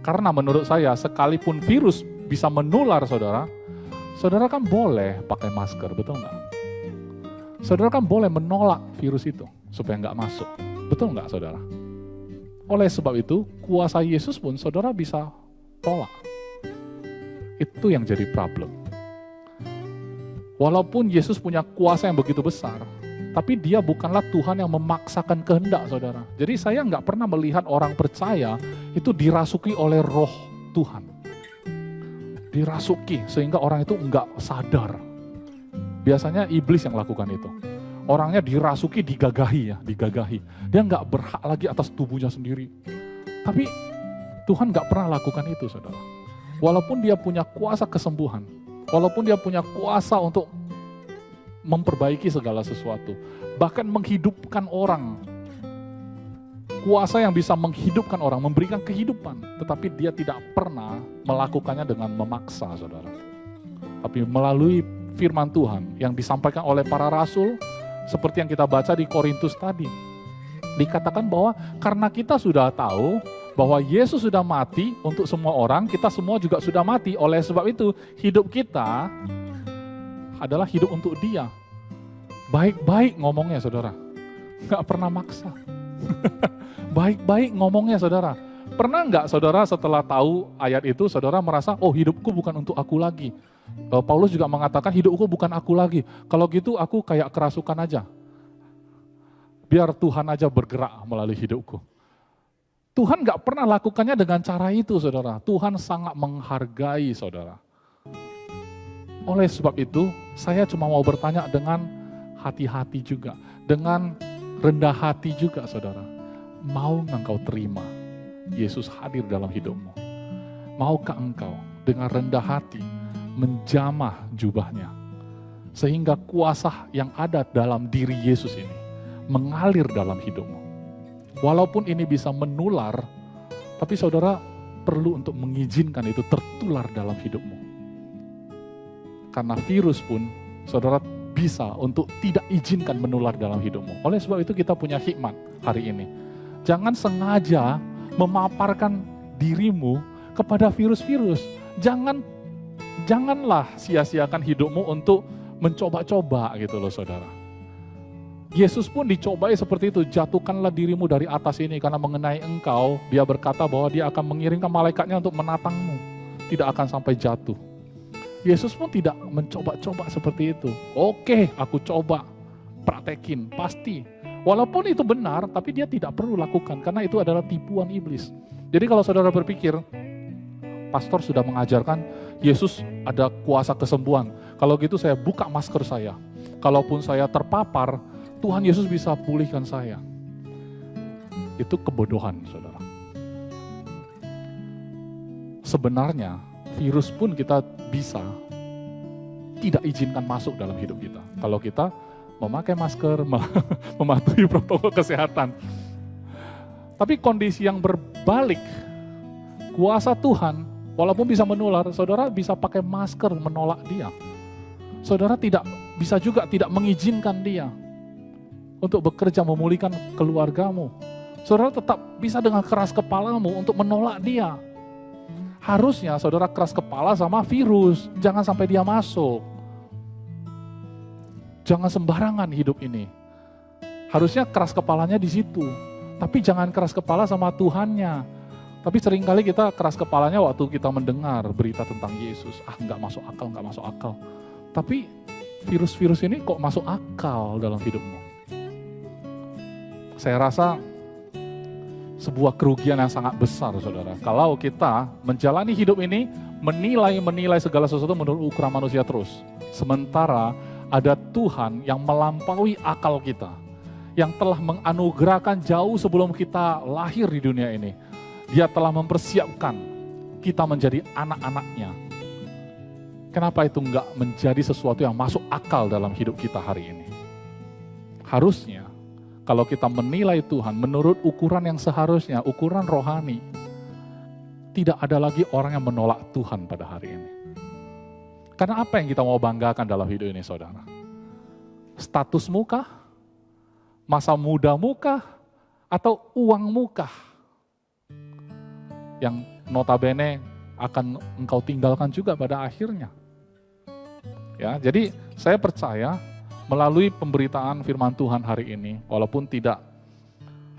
Karena menurut saya, sekalipun virus bisa menular, saudara, saudara kan boleh pakai masker, betul nggak? Saudara kan boleh menolak virus itu supaya nggak masuk, betul nggak, saudara? Oleh sebab itu, kuasa Yesus pun saudara bisa tolak. Itu yang jadi problem. Walaupun Yesus punya kuasa yang begitu besar, tapi dia bukanlah Tuhan yang memaksakan kehendak, saudara. Jadi saya nggak pernah melihat orang percaya itu dirasuki oleh roh Tuhan. Dirasuki sehingga orang itu nggak sadar. Biasanya iblis yang lakukan itu. Orangnya dirasuki, digagahi. Dia nggak berhak lagi atas tubuhnya sendiri. Tapi Tuhan nggak pernah lakukan itu, saudara. Walaupun dia punya kuasa kesembuhan, walaupun dia punya kuasa untuk memperbaiki segala sesuatu, bahkan menghidupkan orang, kuasa yang bisa menghidupkan orang, memberikan kehidupan, tetapi dia tidak pernah melakukannya dengan memaksa, saudara. Tapi melalui firman Tuhan yang disampaikan oleh para rasul, seperti yang kita baca di Korintus tadi, dikatakan bahwa karena kita sudah tahu bahwa Yesus sudah mati untuk semua orang, kita semua juga sudah mati. Oleh sebab itu, hidup kita adalah hidup untuk Dia. Baik-baik ngomongnya, saudara. Nggak pernah maksa. Baik-baik ngomongnya, saudara. Pernah nggak, saudara, setelah tahu ayat itu, saudara merasa, oh hidupku bukan untuk aku lagi. Paulus juga mengatakan, hidupku bukan aku lagi. Kalau gitu, aku kayak kerasukan aja. Biar Tuhan aja bergerak melalui hidupku. Tuhan gak pernah lakukannya dengan cara itu, saudara. Tuhan sangat menghargai, saudara. Oleh sebab itu, saya cuma mau bertanya dengan hati-hati juga. Dengan rendah hati juga, saudara. Mau engkau terima Yesus hadir dalam hidupmu? Maukah engkau dengan rendah hati menjamah jubahnya? Sehingga kuasa yang ada dalam diri Yesus ini mengalir dalam hidupmu. Walaupun ini bisa menular, tapi saudara perlu untuk mengizinkan itu tertular dalam hidupmu. Karena virus pun, saudara bisa untuk tidak izinkan menular dalam hidupmu. Oleh sebab itu kita punya hikmat hari ini. Jangan sengaja memaparkan dirimu kepada virus-virus. Janganlah sia-siakan hidupmu untuk mencoba-coba gitu loh, saudara. Yesus pun dicobai seperti itu, jatuhkanlah dirimu dari atas ini karena mengenai engkau, dia berkata bahwa dia akan mengirimkan malaikatnya untuk menatangmu, tidak akan sampai jatuh. Yesus pun tidak mencoba-coba seperti itu. Oke, aku coba, praktekin, pasti. Walaupun itu benar, tapi dia tidak perlu lakukan karena itu adalah tipuan iblis. Jadi kalau saudara berpikir, pastor sudah mengajarkan Yesus ada kuasa kesembuhan. Kalau gitu saya buka masker saya. Kalaupun saya terpapar, Tuhan Yesus bisa pulihkan saya. Itu kebodohan, saudara. Sebenarnya, virus pun kita bisa tidak izinkan masuk dalam hidup kita. Kalau kita memakai masker, mematuhi protokol kesehatan. Tapi kondisi yang berbalik, kuasa Tuhan, walaupun bisa menular, saudara bisa pakai masker menolak dia. Saudara bisa juga tidak mengizinkan dia untuk bekerja memulihkan keluargamu. Saudara tetap bisa dengan keras kepalamu untuk menolak dia. Harusnya saudara keras kepala sama virus, jangan sampai dia masuk. Jangan sembarangan hidup ini. Harusnya keras kepalanya di situ. Tapi jangan keras kepala sama Tuhannya. Tapi seringkali kita keras kepalanya waktu kita mendengar berita tentang Yesus. Nggak masuk akal, nggak masuk akal. Tapi virus-virus ini kok masuk akal dalam hidupmu? Saya rasa sebuah kerugian yang sangat besar, saudara. Kalau kita menjalani hidup ini, menilai segala sesuatu menurut ukuran manusia terus. Sementara ada Tuhan yang melampaui akal kita, yang telah menganugerahkan jauh sebelum kita lahir di dunia ini. Dia telah mempersiapkan kita menjadi anak-anaknya. Kenapa itu enggak menjadi sesuatu yang masuk akal dalam hidup kita hari ini? Harusnya, kalau kita menilai Tuhan menurut ukuran yang seharusnya, ukuran rohani, tidak ada lagi orang yang menolak Tuhan pada hari ini. Karena apa yang kita mau banggakan dalam hidup ini, saudara? Statusmu kah? Masa mudamu kah? Atau uangmu kah? Yang notabene akan engkau tinggalkan juga pada akhirnya. Ya, jadi saya percaya melalui pemberitaan firman Tuhan hari ini, walaupun tidak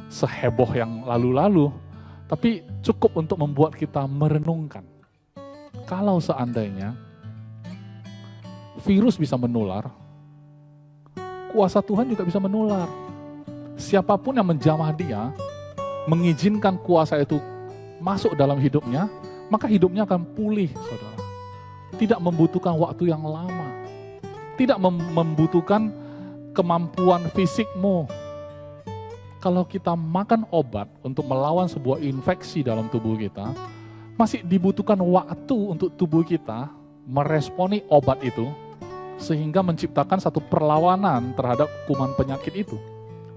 seheboh yang lalu-lalu, tapi cukup untuk membuat kita merenungkan. Kalau seandainya virus bisa menular, kuasa Tuhan juga bisa menular. Siapapun yang menjamah dia, mengizinkan kuasa itu masuk dalam hidupnya, maka hidupnya akan pulih, saudara. Tidak membutuhkan waktu yang lama. Tidak membutuhkan kemampuan fisikmu. Kalau kita makan obat untuk melawan sebuah infeksi dalam tubuh kita, masih dibutuhkan waktu untuk tubuh kita meresponi obat itu, sehingga menciptakan satu perlawanan terhadap kuman penyakit itu.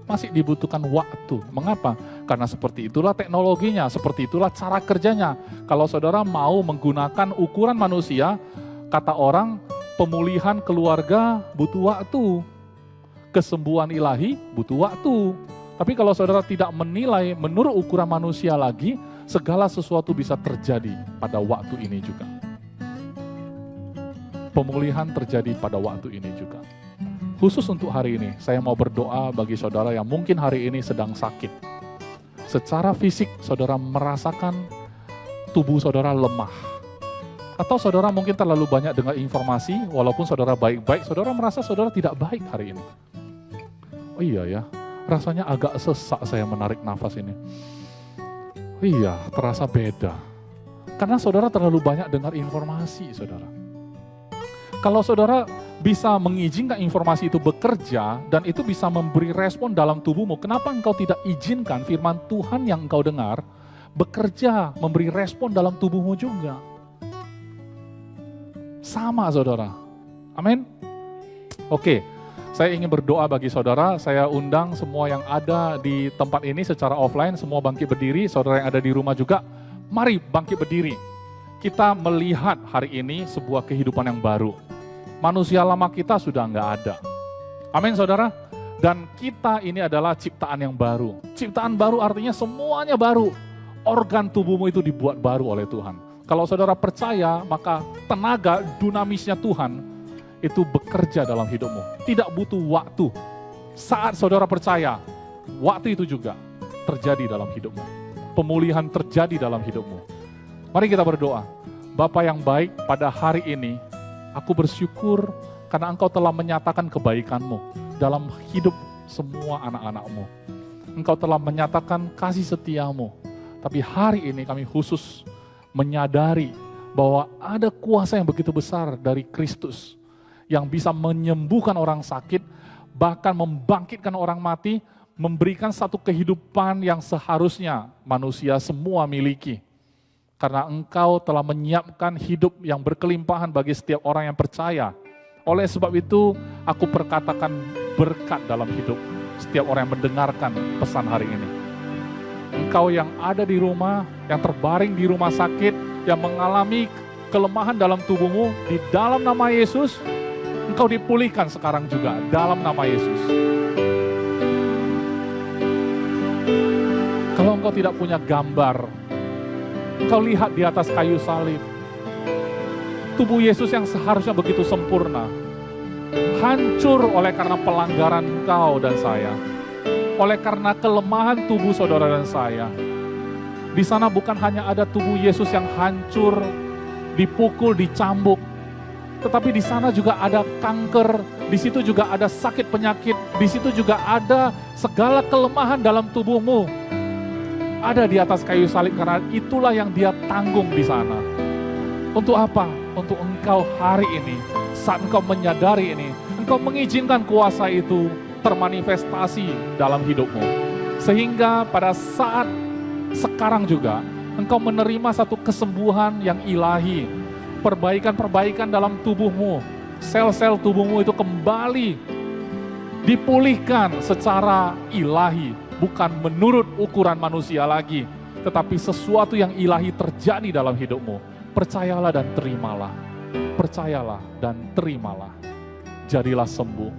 Masih dibutuhkan waktu. Mengapa? Karena seperti itulah teknologinya, seperti itulah cara kerjanya. Kalau saudara mau menggunakan ukuran manusia, kata orang, pemulihan keluarga butuh waktu. Kesembuhan ilahi butuh waktu. Tapi kalau saudara tidak menilai menurut ukuran manusia lagi, segala sesuatu bisa terjadi pada waktu ini juga. Pemulihan terjadi pada waktu ini juga. Khusus untuk hari ini, saya mau berdoa bagi saudara yang mungkin hari ini sedang sakit. Secara fisik, saudara merasakan tubuh saudara lemah. Atau saudara mungkin terlalu banyak dengar informasi, walaupun saudara baik-baik, saudara merasa saudara tidak baik hari ini. Oh iya ya, rasanya agak sesak saya menarik nafas ini. Oh iya, terasa beda. Karena saudara terlalu banyak dengar informasi, saudara. Kalau saudara bisa mengizinkan informasi itu bekerja dan itu bisa memberi respon dalam tubuhmu, kenapa engkau tidak izinkan firman Tuhan yang engkau dengar bekerja, memberi respon dalam tubuhmu juga? Sama, saudara. Amin. Oke, saya ingin berdoa bagi saudara. Saya undang semua yang ada di tempat ini secara offline, semua bangkit berdiri. Saudara yang ada di rumah juga, mari bangkit berdiri. Kita melihat hari ini sebuah kehidupan yang baru. Manusia lama kita sudah nggak ada. Amin, saudara. Dan kita ini adalah ciptaan yang baru. Ciptaan baru artinya semuanya baru. Organ tubuhmu itu dibuat baru oleh Tuhan. Kalau saudara percaya, maka tenaga dinamisnya Tuhan itu bekerja dalam hidupmu. Tidak butuh waktu. Saat saudara percaya, waktu itu juga terjadi dalam hidupmu. Pemulihan terjadi dalam hidupmu. Mari kita berdoa. Bapa yang baik, pada hari ini, aku bersyukur karena Engkau telah menyatakan kebaikan-Mu dalam hidup semua anak-anak-Mu. Engkau telah menyatakan kasih setia-Mu. Tapi hari ini kami khusus menyadari bahwa ada kuasa yang begitu besar dari Kristus yang bisa menyembuhkan orang sakit, bahkan membangkitkan orang mati, memberikan satu kehidupan yang seharusnya manusia semua miliki. Karena Engkau telah menyiapkan hidup yang berkelimpahan bagi setiap orang yang percaya. Oleh sebab itu, aku perkatakan berkat dalam hidup setiap orang yang mendengarkan pesan hari ini. Engkau yang ada di rumah, yang terbaring di rumah sakit, yang mengalami kelemahan dalam tubuhmu, di dalam nama Yesus, Engkau dipulihkan sekarang juga, dalam nama Yesus. Kalau engkau tidak punya gambar, engkau lihat di atas kayu salib, tubuh Yesus yang seharusnya begitu sempurna, hancur oleh karena pelanggaran engkau dan saya. oleh karena kelemahan tubuh saudara dan saya. Di sana bukan hanya ada tubuh Yesus yang hancur, dipukul, dicambuk, tetapi di sana juga ada kanker, di situ juga ada sakit penyakit, di situ juga ada segala kelemahan dalam tubuhmu. Ada di atas kayu salib karena itulah yang dia tanggung di sana. Untuk apa? Untuk engkau hari ini, saat engkau menyadari ini, engkau mengizinkan kuasa itu termanifestasi dalam hidupmu. Sehingga pada saat sekarang juga, engkau menerima satu kesembuhan yang ilahi. Perbaikan-perbaikan dalam tubuhmu. Sel-sel tubuhmu itu kembali dipulihkan secara ilahi. Bukan menurut ukuran manusia lagi. Tetapi sesuatu yang ilahi terjadi dalam hidupmu. Percayalah dan terimalah. Percayalah dan terimalah. Jadilah sembuh.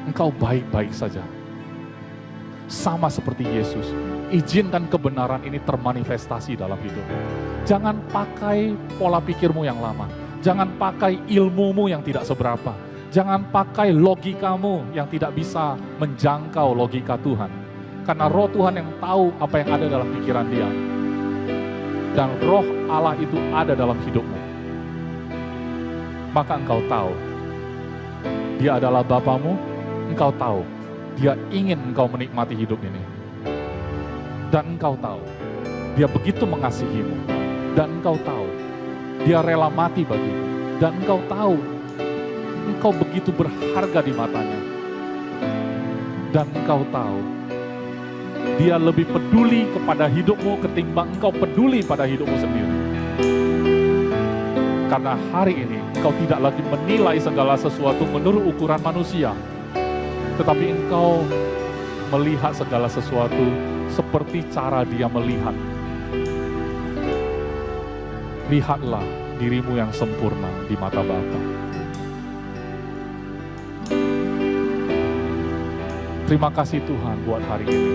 Engkau baik-baik saja. Sama seperti Yesus, izinkan kebenaran ini termanifestasi dalam hidup. Jangan pakai pola pikirmu yang lama. Jangan pakai ilmumu yang tidak seberapa. Jangan pakai logikamu yang tidak bisa menjangkau logika Tuhan. Karena roh Tuhan yang tahu apa yang ada dalam pikiran dia. Dan roh Allah itu ada dalam hidupmu. Maka engkau tahu, dia adalah Bapamu, engkau tahu. Dia ingin engkau menikmati hidup ini. Dan engkau tahu, dia begitu mengasihimu. Dan engkau tahu, dia rela mati bagimu. Dan engkau tahu, engkau begitu berharga di matanya. Dan engkau tahu, dia lebih peduli kepada hidupmu ketimbang engkau peduli pada hidupmu sendiri. Karena hari ini, engkau tidak lagi menilai segala sesuatu menurut ukuran manusia. Tetapi engkau melihat segala sesuatu seperti cara dia melihat. Lihatlah dirimu yang sempurna di mata Bapa. Terima kasih Tuhan buat hari ini.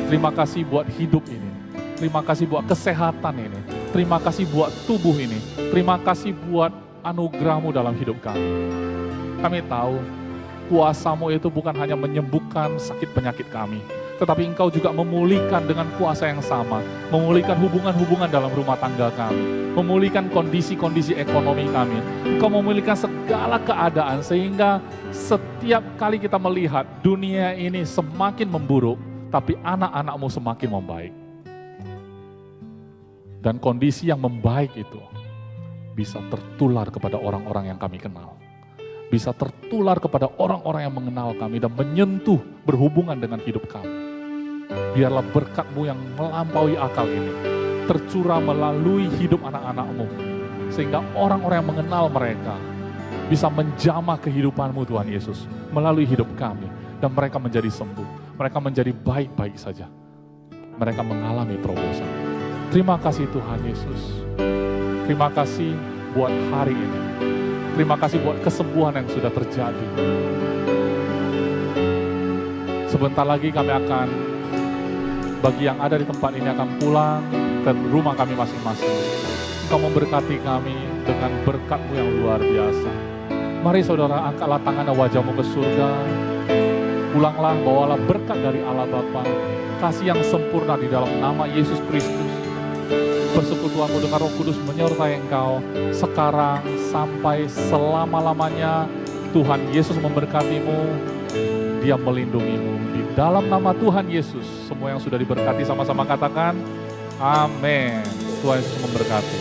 Terima kasih buat hidup ini. Terima kasih buat kesehatan ini. Terima kasih buat tubuh ini. Terima kasih buat anugerah-Mu dalam hidup kami. Kami tahu kuasa-Mu itu bukan hanya menyembuhkan sakit penyakit kami, tetapi Engkau juga memulihkan dengan kuasa yang sama, memulihkan hubungan-hubungan dalam rumah tangga kami, memulihkan kondisi-kondisi ekonomi kami. Engkau memulihkan segala keadaan sehingga setiap kali kita melihat dunia ini semakin memburuk, tapi anak-anak-Mu semakin membaik. Dan kondisi yang membaik itu bisa tertular kepada orang-orang yang kami kenal. Bisa tertular kepada orang-orang yang mengenal kami dan menyentuh berhubungan dengan hidup kami. Biarlah berkat-Mu yang melampaui akal ini tercurah melalui hidup anak-anak-Mu. Sehingga orang-orang yang mengenal mereka bisa menjamah kehidupan-Mu Tuhan Yesus melalui hidup kami. Dan mereka menjadi sembuh, mereka menjadi baik-baik saja. Mereka mengalami terobosan. Terima kasih Tuhan Yesus. Terima kasih buat hari ini. Terima kasih buat kesembuhan yang sudah terjadi. Sebentar lagi kami akan, bagi yang ada di tempat ini akan pulang ke rumah kami masing-masing. Engkau memberkati kami dengan berkat-Mu yang luar biasa. Mari saudara, angkatlah tangannya wajahmu ke surga. Pulanglah, bawalah berkat dari Allah Bapa, kasih yang sempurna di dalam nama Yesus Kristus. Persekutuanmu dengan Roh Kudus menyertai engkau sekarang sampai selama-lamanya. Tuhan Yesus memberkatimu, Dia melindungimu. Di dalam nama Tuhan Yesus, semua yang sudah diberkati sama-sama katakan, amin. Tuhan Yesus memberkati.